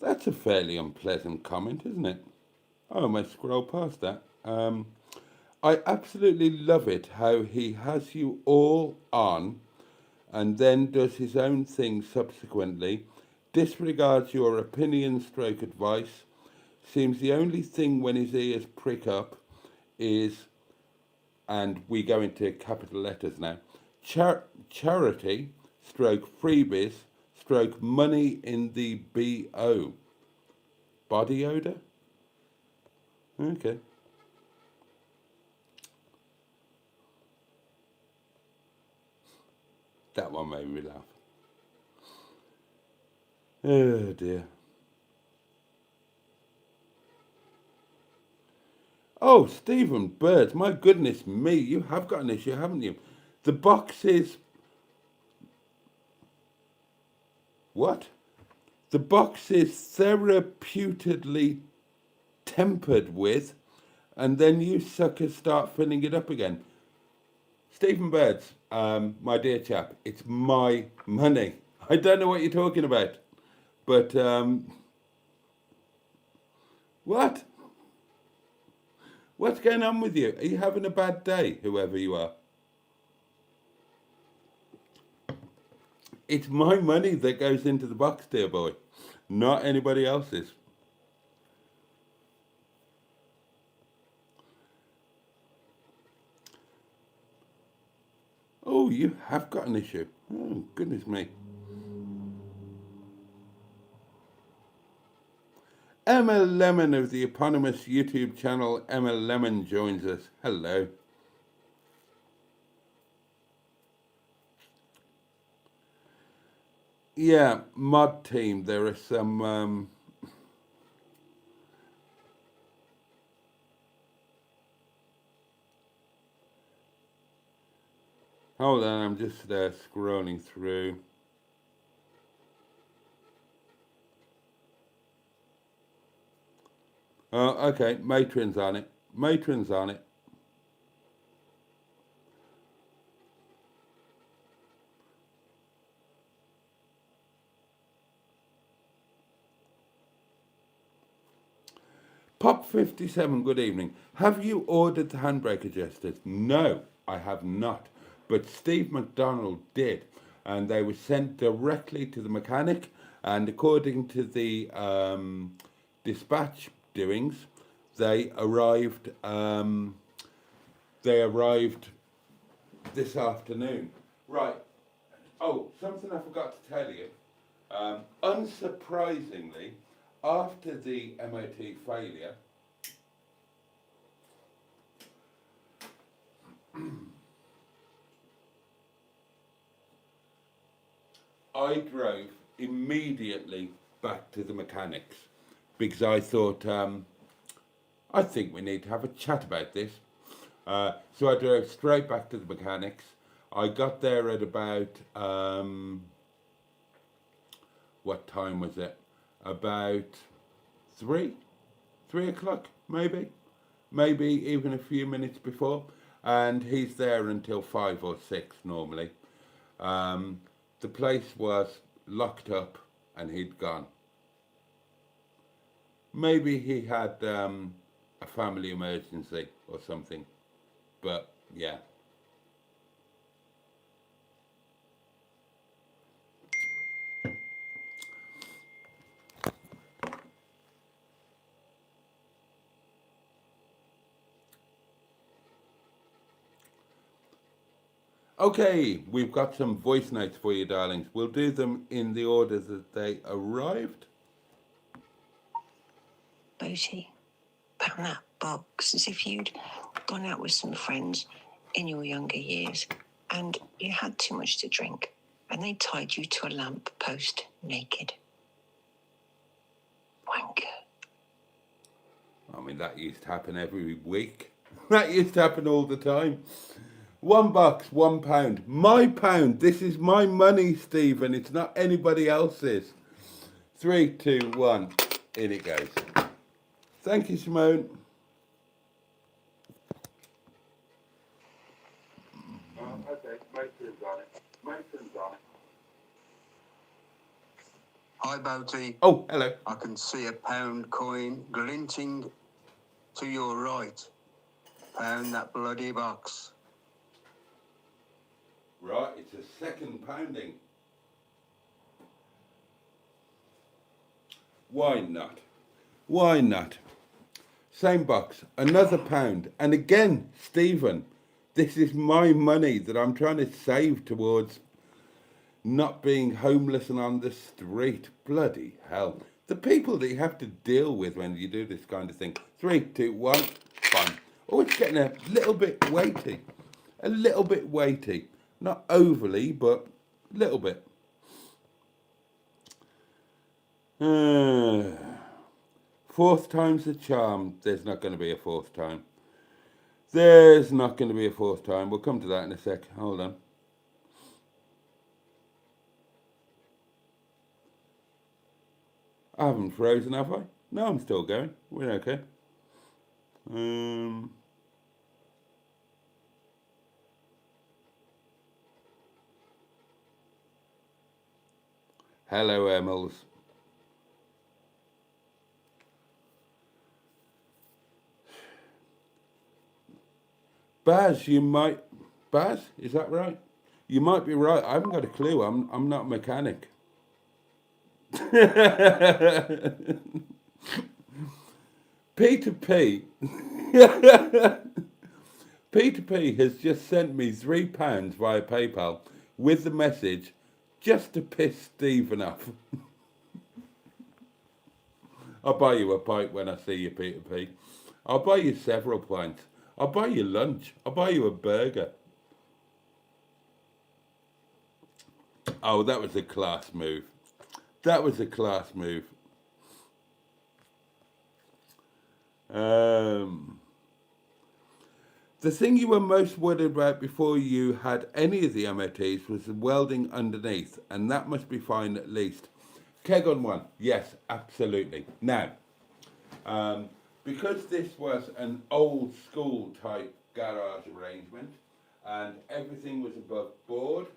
That's a fairly unpleasant comment, isn't it? Oh, I might scroll past that. I absolutely love it how he has you all on and then does his own thing subsequently, disregards your opinion stroke advice, seems the only thing when his ears prick up is, and we go into capital letters now, charity stroke freebies stroke money in the BO. Body odour? Okay. That one made me laugh. Oh dear. Oh, Stephen Bird, my goodness me, you have got an issue, haven't you? The box is... What? The box is therapeutically tempered with, and then you suckers start filling it up again. Stephen Birds, my dear chap, it's my money. I don't know what you're talking about, but what? What's going on with you? Are you having a bad day, whoever you are? It's my money that goes into the box, dear boy, not anybody else's. Oh, you have got an issue. Oh, goodness me. Emma Lemon of the eponymous YouTube channel Emma Lemon joins us. Hello. Yeah, mod team, there are some... hold on, I'm just scrolling through. Oh, okay, Matron's on it. Matron's on it. Pop57, good evening. Have you ordered the handbrake adjusters? No, I have not. But Steve McDonald did. And they were sent directly to the mechanic. And according to the dispatch doings, they arrived this afternoon. Right. Oh, something I forgot to tell you. Unsurprisingly, after the MOT failure, I drove immediately back to the mechanics because I thought, I think we need to have a chat about this. So I drove straight back to the mechanics. I got there at about, what time was it? About 3 o'clock, maybe even a few minutes before, and he's there until 5 or 6 normally. The place was locked up and he'd gone. Maybe he had a family emergency or something, but yeah. Okay, we've got some voice notes for you, darlings. We'll do them in the order that they arrived. Boaty, put on that box as if you'd gone out with some friends in your younger years and you had too much to drink and they tied you to a lamp post naked. Wanker. I mean, that used to happen every week. That used to happen all the time. £1, £1. My pound. This is my money, Stephen. It's not anybody else's. 3, 2, 1. In it goes. Thank you, Simone. Okay, Matron's on it. Matron's on it. Hi, Boaty. Oh, hello. I can see a pound coin glinting to your right. Pound that bloody box. Right, it's a second pounding. Why not? Why not? Same box, another pound. And again, Stephen, this is my money that I'm trying to save towards not being homeless and on the street. Bloody hell. The people that you have to deal with when you do this kind of thing. 3, 2, 1, fine. Oh, it's getting a little bit weighty. A little bit weighty. Not overly, but a little bit. Fourth time's the charm. There's not going to be a fourth time. There's not going to be a fourth time. We'll come to that in a sec. Hold on. I haven't frozen, have I? No, I'm still going. We're okay. Hello, Emils. Baz, you might... Baz, is that right? You might be right. I haven't got a clue. I'm not a mechanic. Peter P. Peter P has just sent me £3 via PayPal with the message just to piss Stephen off. I'll buy you a pint when I see you, Peter P. I'll buy you several pints. I'll buy you lunch. I'll buy you a burger. Oh, that was a class move. That was a class move. The thing you were most worried about before you had any of the MOTs was the welding underneath, and that must be fine at least. Keg on one, yes, absolutely. Now, because this was an old school type garage arrangement, and everything was above board,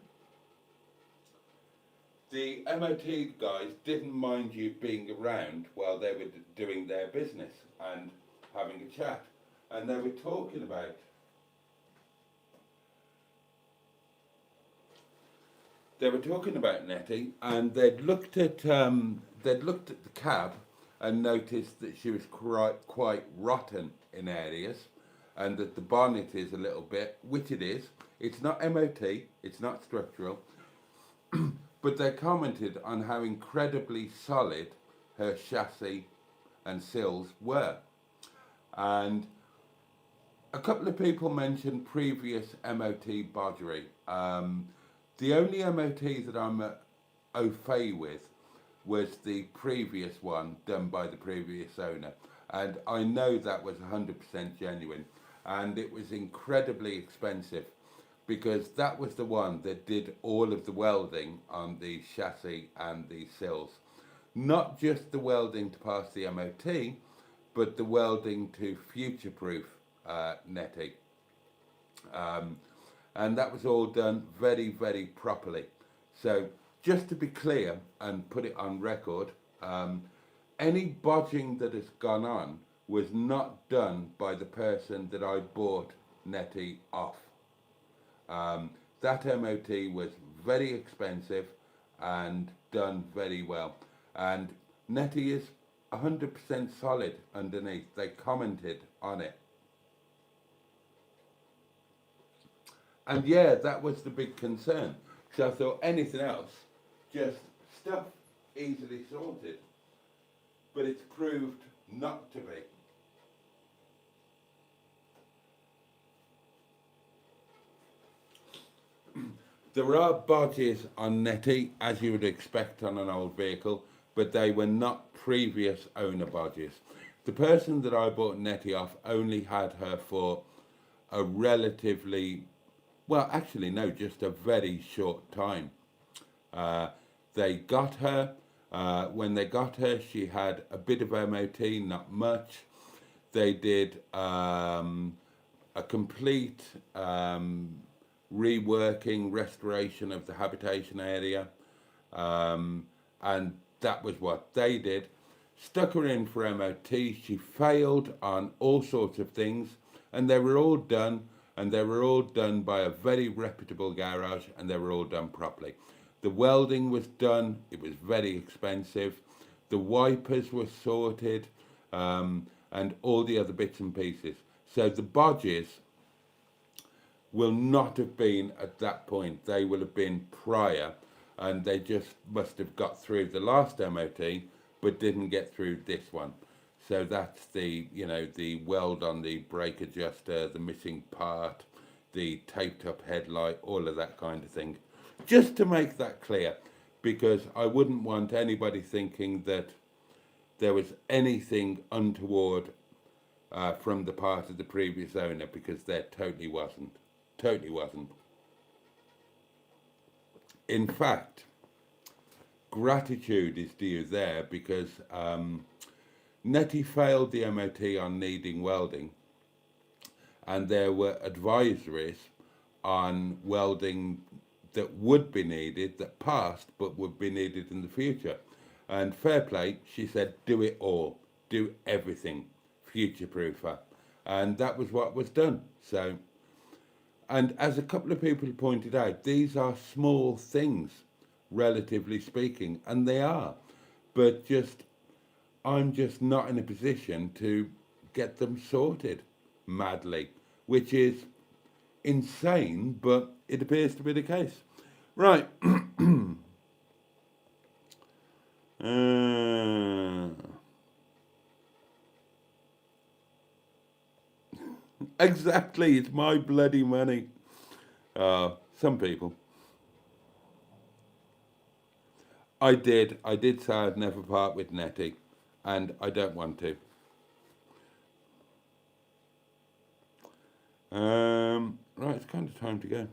the MOT guys didn't mind you being around while they were doing their business and having a chat. And they were talking about Netty, and they'd looked at the cab and noticed that she was quite rotten in areas, and that the bonnet is a little bit, which it is. It's not MOT, it's not structural. But they commented on how incredibly solid her chassis and sills were. And a couple of people mentioned previous MOT bodgery. The only MOT that I'm au fait with was the previous one done by the previous owner. And I know that was 100% genuine. And it was incredibly expensive, because that was the one that did all of the welding on the chassis and the sills. Not just the welding to pass the MOT, but the welding to future-proof Netty. And that was all done very, very properly. So just to be clear and put it on record, any bodging that has gone on was not done by the person that I bought Netty off. That MOT was very expensive and done very well. And Netty is 100% solid underneath. They commented on it. And yeah, that was the big concern. So I thought anything else, just stuff easily sorted. But it's proved not to be. There are bodges on Netty, as you would expect on an old vehicle, but they were not previous owner bodges. The person that I bought Netty off only had her for a relatively, well, actually no, just a very short time. They got her, when they got her, she had a bit of MOT, not much. They did a complete reworking, restoration of the habitation area, and that was what they did. Stuck her in for MOT. She failed on all sorts of things, and they were all done, and they were all done by a very reputable garage, and they were all done properly. The welding was done. It was very expensive. The wipers were sorted, and all the other bits and pieces. So the bodges will not have been at that point. They will have been prior, and they just must have got through the last MOT, but didn't get through this one. So that's the, you know, the weld on the brake adjuster, the missing part, the taped up headlight, all of that kind of thing. Just to make that clear, because I wouldn't want anybody thinking that there was anything untoward from the part of the previous owner, because there totally wasn't. Totally wasn't. In fact, gratitude is due there, because NETTY failed the MOT on needing welding, and there were advisories on welding that would be needed, that passed, but would be needed in the future. And fair play, she said, do it all, do everything, future-proofer. And that was what was done. So, and as a couple of people pointed out, these are small things, relatively speaking, and they are. But just, I'm just not in a position to get them sorted madly, which is insane, but it appears to be the case. Right. Exactly, it's my bloody money. Some people. I did say I'd never part with NETTY, and I don't want to. Right, it's kind of time to go.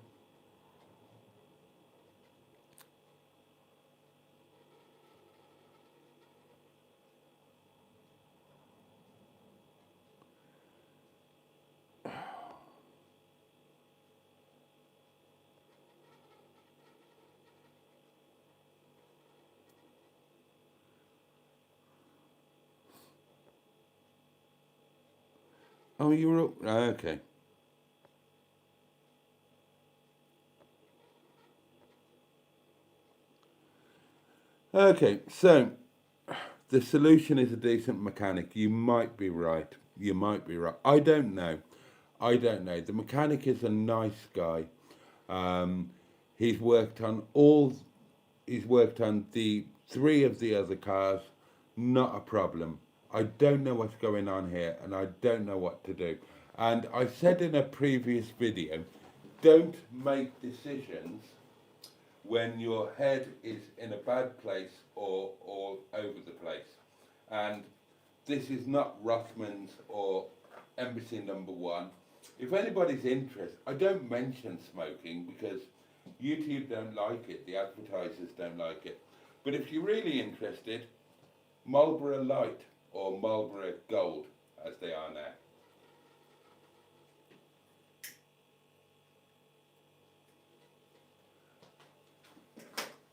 Oh, you were up. Okay. Okay, so the solution is a decent mechanic. You might be right. You might be right. I don't know. I don't know. The mechanic is a nice guy. He's worked on the 3 of the other cars. Not a problem. I don't know what's going on here, and I don't know what to do. And I said in a previous video, don't make decisions when your head is in a bad place or all over the place. And this is not Rothmans or Embassy Number 1. If anybody's interested, I don't mention smoking because YouTube don't like it, the advertisers don't like it. But if you're really interested, Marlboro Light or Marlboro Gold, as they are now.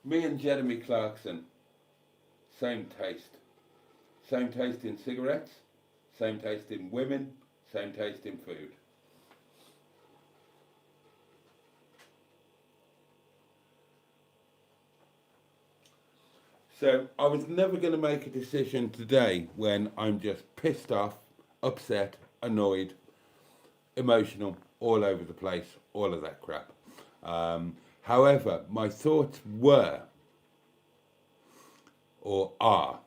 Me and Jeremy Clarkson, same taste. Same taste in cigarettes, same taste in women, same taste in food. So I was never going to make a decision today when I'm just pissed off, upset, annoyed, emotional, all over the place, all of that crap. However, my thoughts were, or are,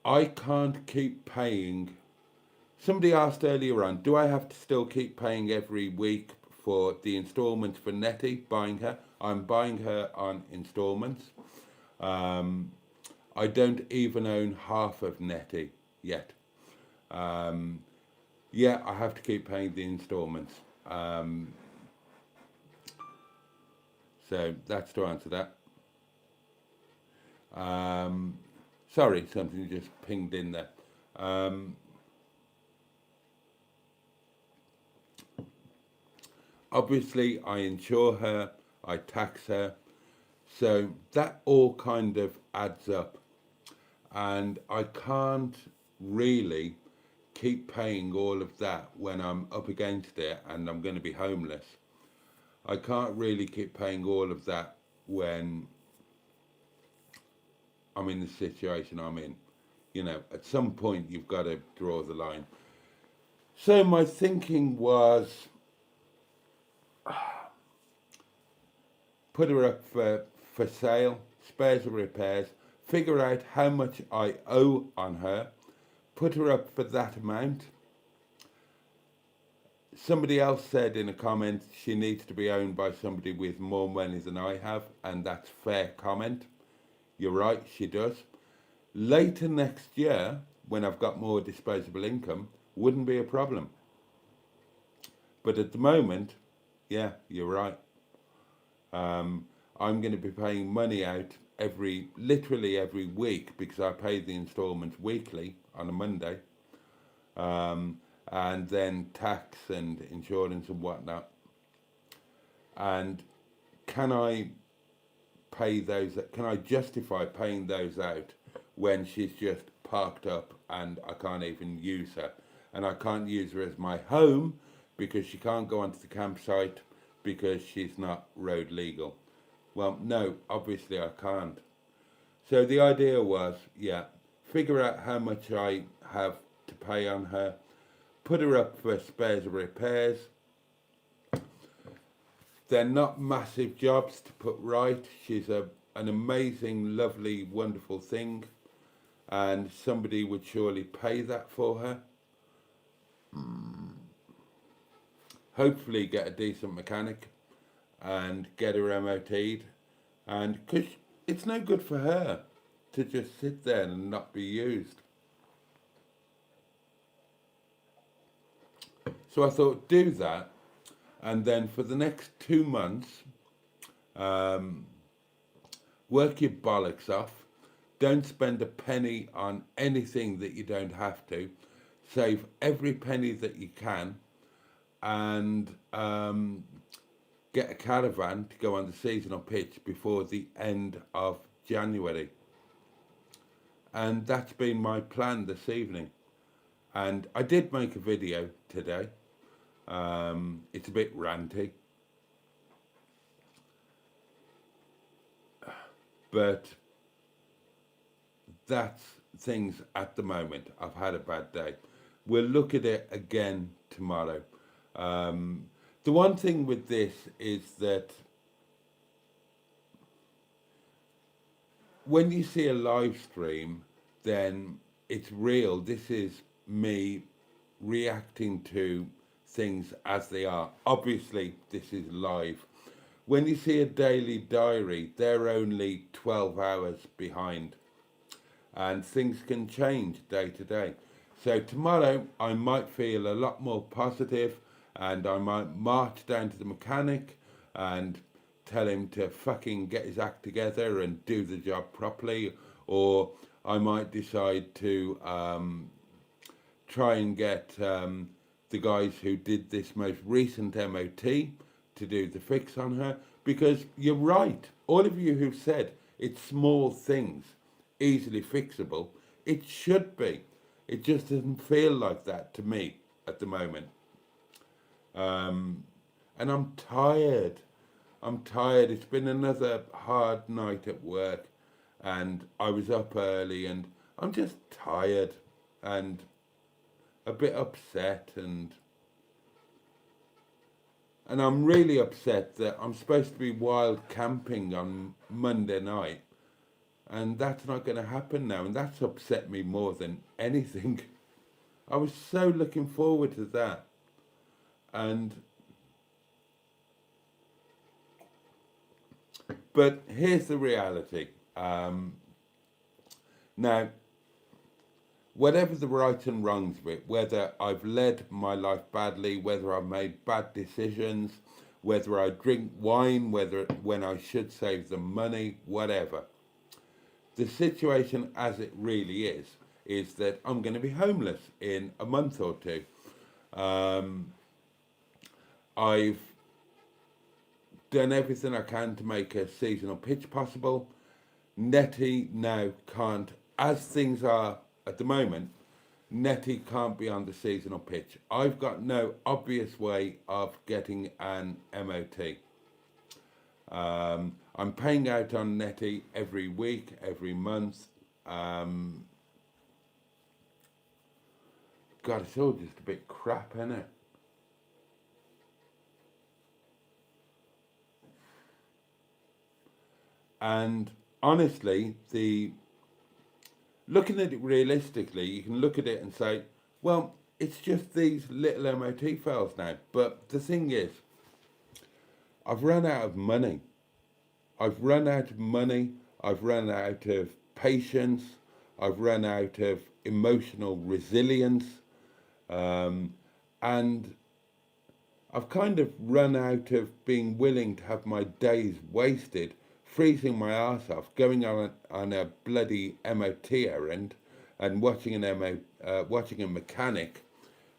I can't keep paying. Somebody asked earlier on, do I have to still keep paying every week for the instalments for NETTY, buying her? I'm buying her on instalments. I don't even own half of NETTY yet. Yeah, I have to keep paying the instalments. So that's to answer that. Sorry, something just pinged in there. Obviously, I insure her, I tax her. So that all kind of adds up, and I can't really keep paying all of that when I'm up against it and I'm going to be homeless. I can't really keep paying all of that when I'm in the situation I'm in. You know, at some point you've got to draw the line. So my thinking was, put her up for sale, spares or repairs, figure out how much I owe on her, put her up for that amount. Somebody else said in a comment she needs to be owned by somebody with more money than I have, and that's fair comment. You're right, she does. Later next year, when I've got more disposable income, wouldn't be a problem. But at the moment, yeah, you're right. I'm going to be paying money out literally every week, because I pay the instalments weekly on a Monday, and then tax and insurance and whatnot. And can I pay those? Can I justify paying those out when she's just parked up and I can't even use her? And I can't use her as my home because she can't go onto the campsite because she's not road legal. Well, no, obviously I can't. So the idea was, yeah, figure out how much I have to pay on her, put her up for spares or repairs. They're not massive jobs to put right. She's an amazing, lovely, wonderful thing, and somebody would surely pay that for her. Hopefully get a decent mechanic and get her MOT'd, and because it's no good for her to just sit there and not be used. So I thought, do that, and then for the next 2 months, work your bollocks off. Don't spend a penny on anything that you don't have to. Save every penny that you can, and get a caravan to go on the seasonal pitch before the end of January. And that's been my plan this evening. And I did make a video today. It's a bit ranty, but that's things at the moment. I've had a bad day. We'll look at it again tomorrow. The one thing with this is that when you see a live stream, then it's real. This is me reacting to things as they are. Obviously, this is live. When you see a daily diary, they're only 12 hours behind, and things can change day to day. So tomorrow I might feel a lot more positive, and I might march down to the mechanic and tell him to fucking get his act together and do the job properly, or I might decide to try and get the guys who did this most recent MOT to do the fix on her, because you're right, all of you who've said it's small things, easily fixable, it should be. It just doesn't feel like that to me at the moment. And I'm tired. It's been another hard night at work, and I was up early, and I'm just tired and a bit upset, and I'm really upset that I'm supposed to be wild camping on Monday night, and that's not going to happen now, and that's upset me more than anything. I was so looking forward to that, but here's the reality. Now, whatever the right and wrongs of it, whether I've led my life badly, whether I've made bad decisions, whether I drink wine, when I should save the money, whatever. The situation as it really is that I'm going to be homeless in a month or two. I've done everything I can to make a seasonal pitch possible. NETTY now can't, as things are at the moment, NETTY can't be on the seasonal pitch. I've got no obvious way of getting an MOT. I'm paying out on NETTY every week, every month. God, it's all just a bit crap, isn't it? And honestly, looking at it realistically, you can look at it and say, well, it's just these little MOT fails now. But the thing is, I've run out of money. I've run out of money. I've run out of patience. I've run out of emotional resilience. And I've kind of run out of being willing to have my days wasted freezing my arse off, going on a bloody MOT errand and watching a mechanic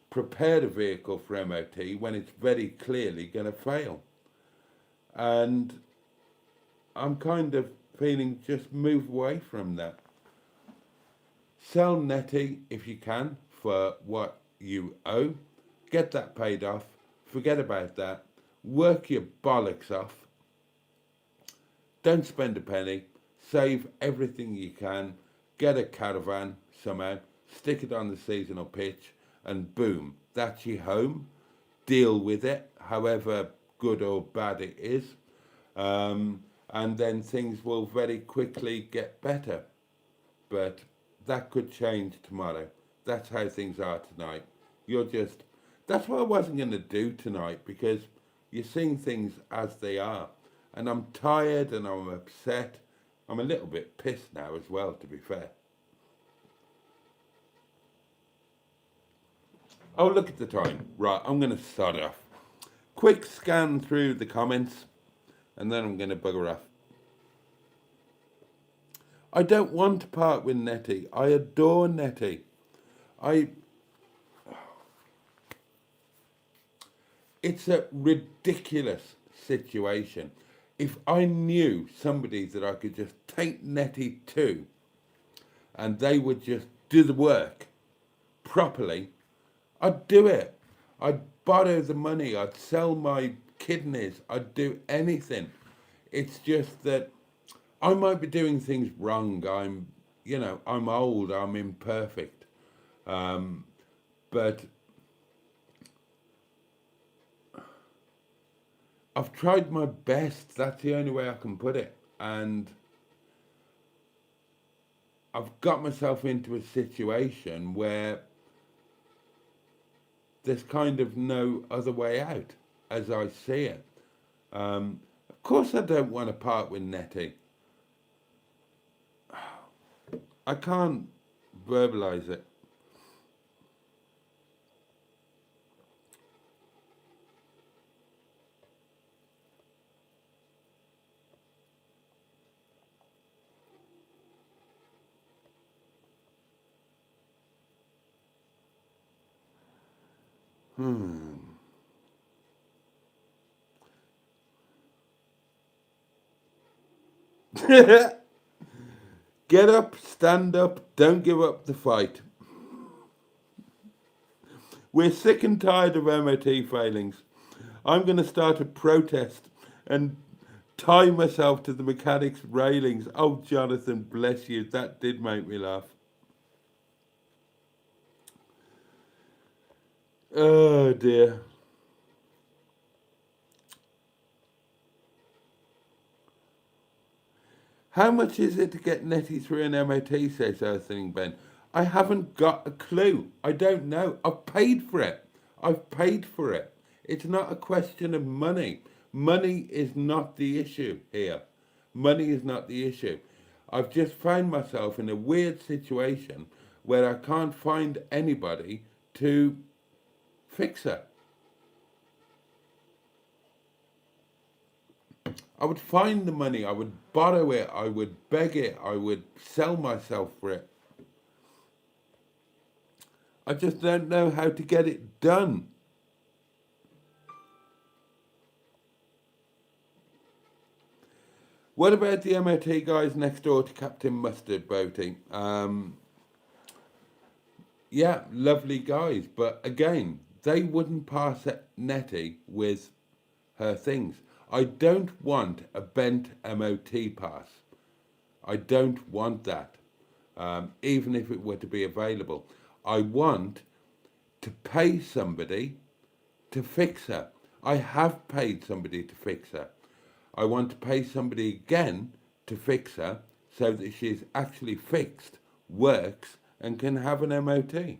prepare the vehicle for MOT when it's very clearly going to fail. And I'm kind of feeling just move away from that. Sell NETTY if you can for what you owe. Get that paid off. Forget about that. Work your bollocks off. Don't spend a penny. Save everything you can. Get a Caravan somehow. Stick it on the seasonal pitch and boom, that's your home. Deal with it, however good or bad it is. And then things will very quickly get better. But that could change tomorrow. That's how things are tonight. That's what I wasn't going to do tonight, because you're seeing things as they are. And I'm tired and I'm upset. I'm a little bit pissed now as well, to be fair. Oh, look at the time. Right, I'm going to start off. Quick scan through the comments, and then I'm going to bugger off. I don't want to part with NETTY. I adore NETTY. It's a ridiculous situation. If I knew somebody that I could just take NETTY to, and they would just do the work properly, I'd do it. I'd borrow the money. I'd sell my kidneys. I'd do anything. It's just that I might be doing things wrong. I'm old. I'm imperfect. But I've tried my best. That's the only way I can put it. And I've got myself into a situation where there's kind of no other way out, as I see it. Of course I don't want to part with NETTY. I can't verbalise it. Get up, stand up, don't give up the fight. We're sick and tired of MOT failings. I'm going to start a protest and tie myself to the mechanic's railings. Oh, Jonathan, bless you. That did make me laugh. Oh, dear. How much is it to get NETTY through an MOT, says Earthling Ben. I haven't got a clue. I don't know. I've paid for it. I've paid for it. It's not a question of money. Money is not the issue here. Money is not the issue. I've just found myself in a weird situation where I can't find anybody to fix it. I would find the money, I would borrow it, I would beg it, I would sell myself for it. I just don't know how to get it done. What about the MOT guys next door to Captain Mustard, Boaty? Yeah, lovely guys, but again, they wouldn't pass at Netty with her things. I don't want a bent MOT pass. I don't want that, even if it were to be available. I want to pay somebody to fix her. I have paid somebody to fix her. I want to pay somebody again to fix her so that she's actually fixed, works, and can have an MOT.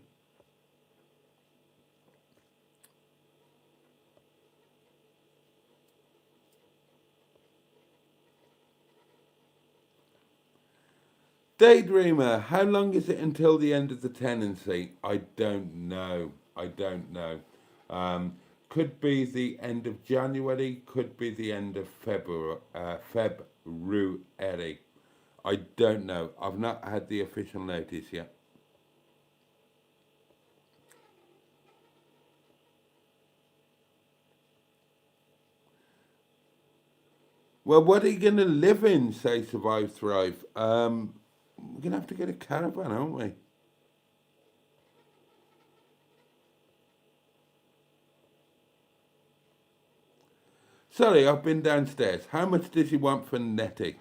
Daydreamer, how long is it until the end of the tenancy? I don't know. I don't know. Could be the end of January, could be the end of February. I don't know. I've not had the official notice yet. Well, what are you going to live in, say Survive Thrive? We're going to have to get a caravan, aren't we? Sorry, I've been downstairs. How much does he want for Netty?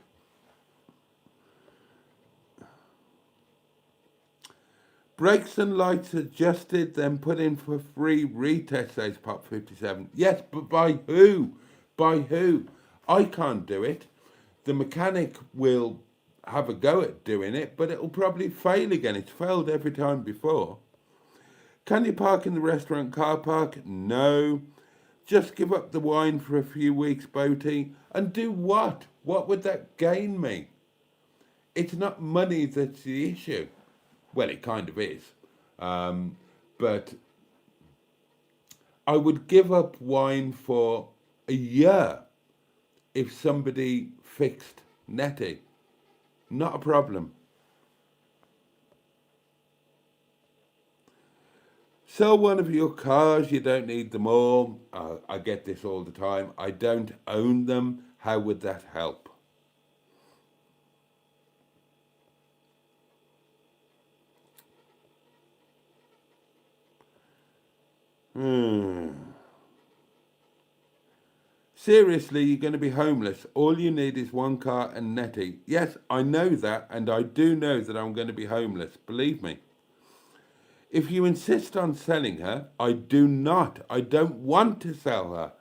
Brakes and lights adjusted, then put in for free retest, says Pop 57. Yes, but by who? By who? I can't do it. The mechanic will have a go at doing it, but it'll probably fail again. It's failed every time before. Can you park in the restaurant car park? No. Just give up the wine for a few weeks, Boaty. And do what? What would that gain me? It's not money that's the issue. Well, it kind of is. But I would give up wine for a year if somebody fixed Netty. Not a problem. Sell one of your cars, you don't need them all. I get this all the time. I don't own them. How would that help? Seriously, you're going to be homeless. All you need is one car and Netty. Yes, I know that, and I do know that I'm going to be homeless. Believe me. If you insist on selling her, I do not. I don't want to sell her.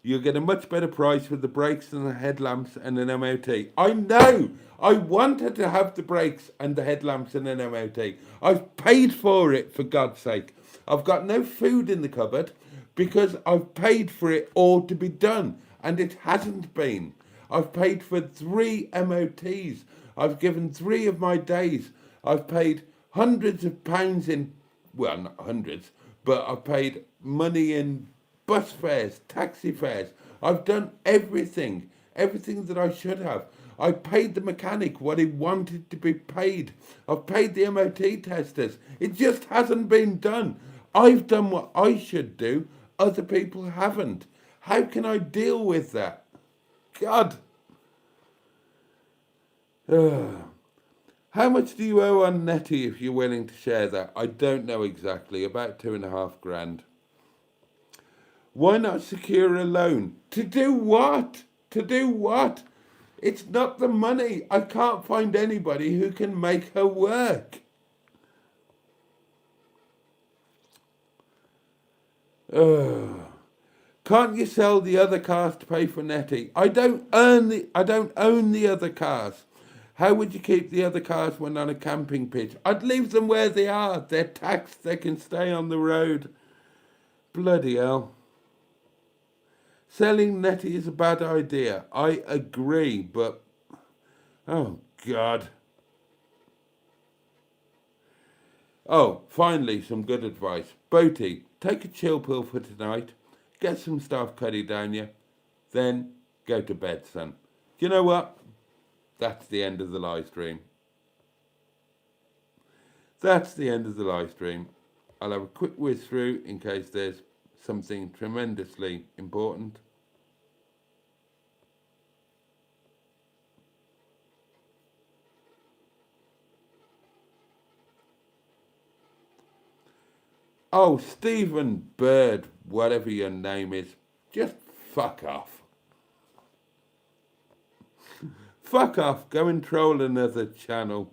You'll get a much better price with the brakes and the headlamps and an MOT. I know. I wanted to have the brakes and the headlamps and an MOT. I've paid for it, for God's sake. I've got no food in the cupboard because I've paid for it all to be done, and it hasn't been. I've paid for 3 MOTs. I've given 3 of my days. I've paid hundreds of pounds in, well, not hundreds, but I've paid money in bus fares, taxi fares. I've done everything that I should have. I paid the mechanic what he wanted to be paid. I've paid the MOT testers. It just hasn't been done. I've done what I should do. Other people haven't. How can I deal with that? God. How much do you owe on Netty if you're willing to share that? I don't know exactly. About 2.5 grand. Why not secure a loan? To do what? To do what? It's not the money. I can't find anybody who can make her work. Can't you sell the other cars to pay for Netty? I don't own the other cars. How would you keep the other cars when on a camping pitch? I'd leave them where they are. They're taxed. They can stay on the road. Bloody hell. Selling Netty is a bad idea. I agree, but... oh, God. Oh, finally, some good advice. Boaty, take a chill pill for tonight. Get some stuff cuddy down you. Then go to bed, son. Do you know what? That's the end of the live stream. That's the end of the live stream. I'll have a quick whiz through in case there's something tremendously important. Oh, Stephen Bird, whatever your name is, just fuck off. Fuck off, go and troll another channel.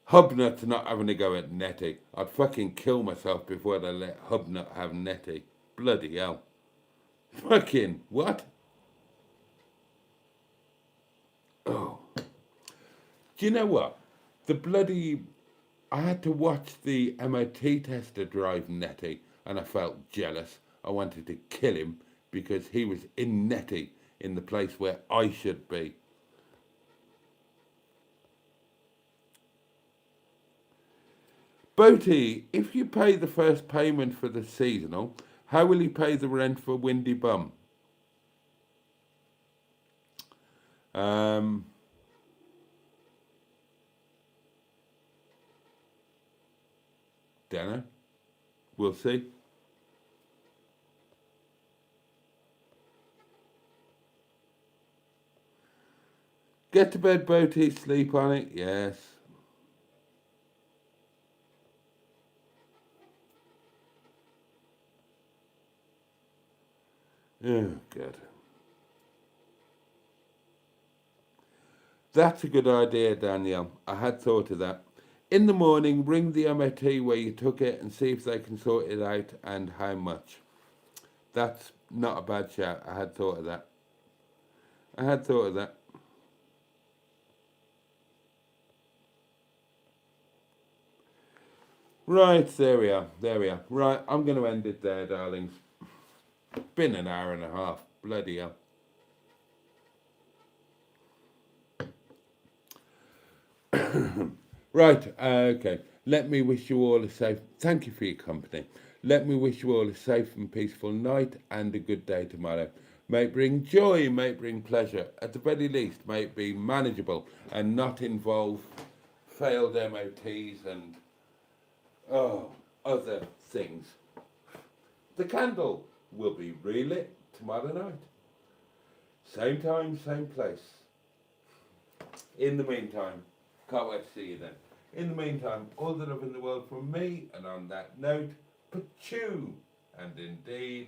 Hubnut's not having a go at Netty. I'd fucking kill myself before I let Hubnut have Netty. Bloody hell. Fucking what? Oh. Do you know what? I had to watch the MOT tester drive Netty and I felt jealous. I wanted to kill him because he was in Netty in the place where I should be. Boaty, if you pay the first payment for the seasonal, how will you pay the rent for Windy Bum? Dunno. We'll see. Get to bed, Boaty, sleep on it, yes. Oh, God. That's a good idea, Danielle. I had thought of that. In the morning, ring the MOT where you took it and see if they can sort it out and how much. That's not a bad shout. I had thought of that. Right, there we are. Right, I'm going to end it there, darlings. Been an hour and a half. Bloody hell. Right, okay. Let me wish you all a safe... Thank you for your company. Let me wish you all a safe and peaceful night and a good day tomorrow. May it bring joy, may it bring pleasure. At the very least, may it be manageable and not involve failed MOTs and other things. The candle will be relit tomorrow night. Same time, same place. In the meantime, can't wait to see you then. In the meantime, all the love in the world from me, and on that note, pachoo, and indeed...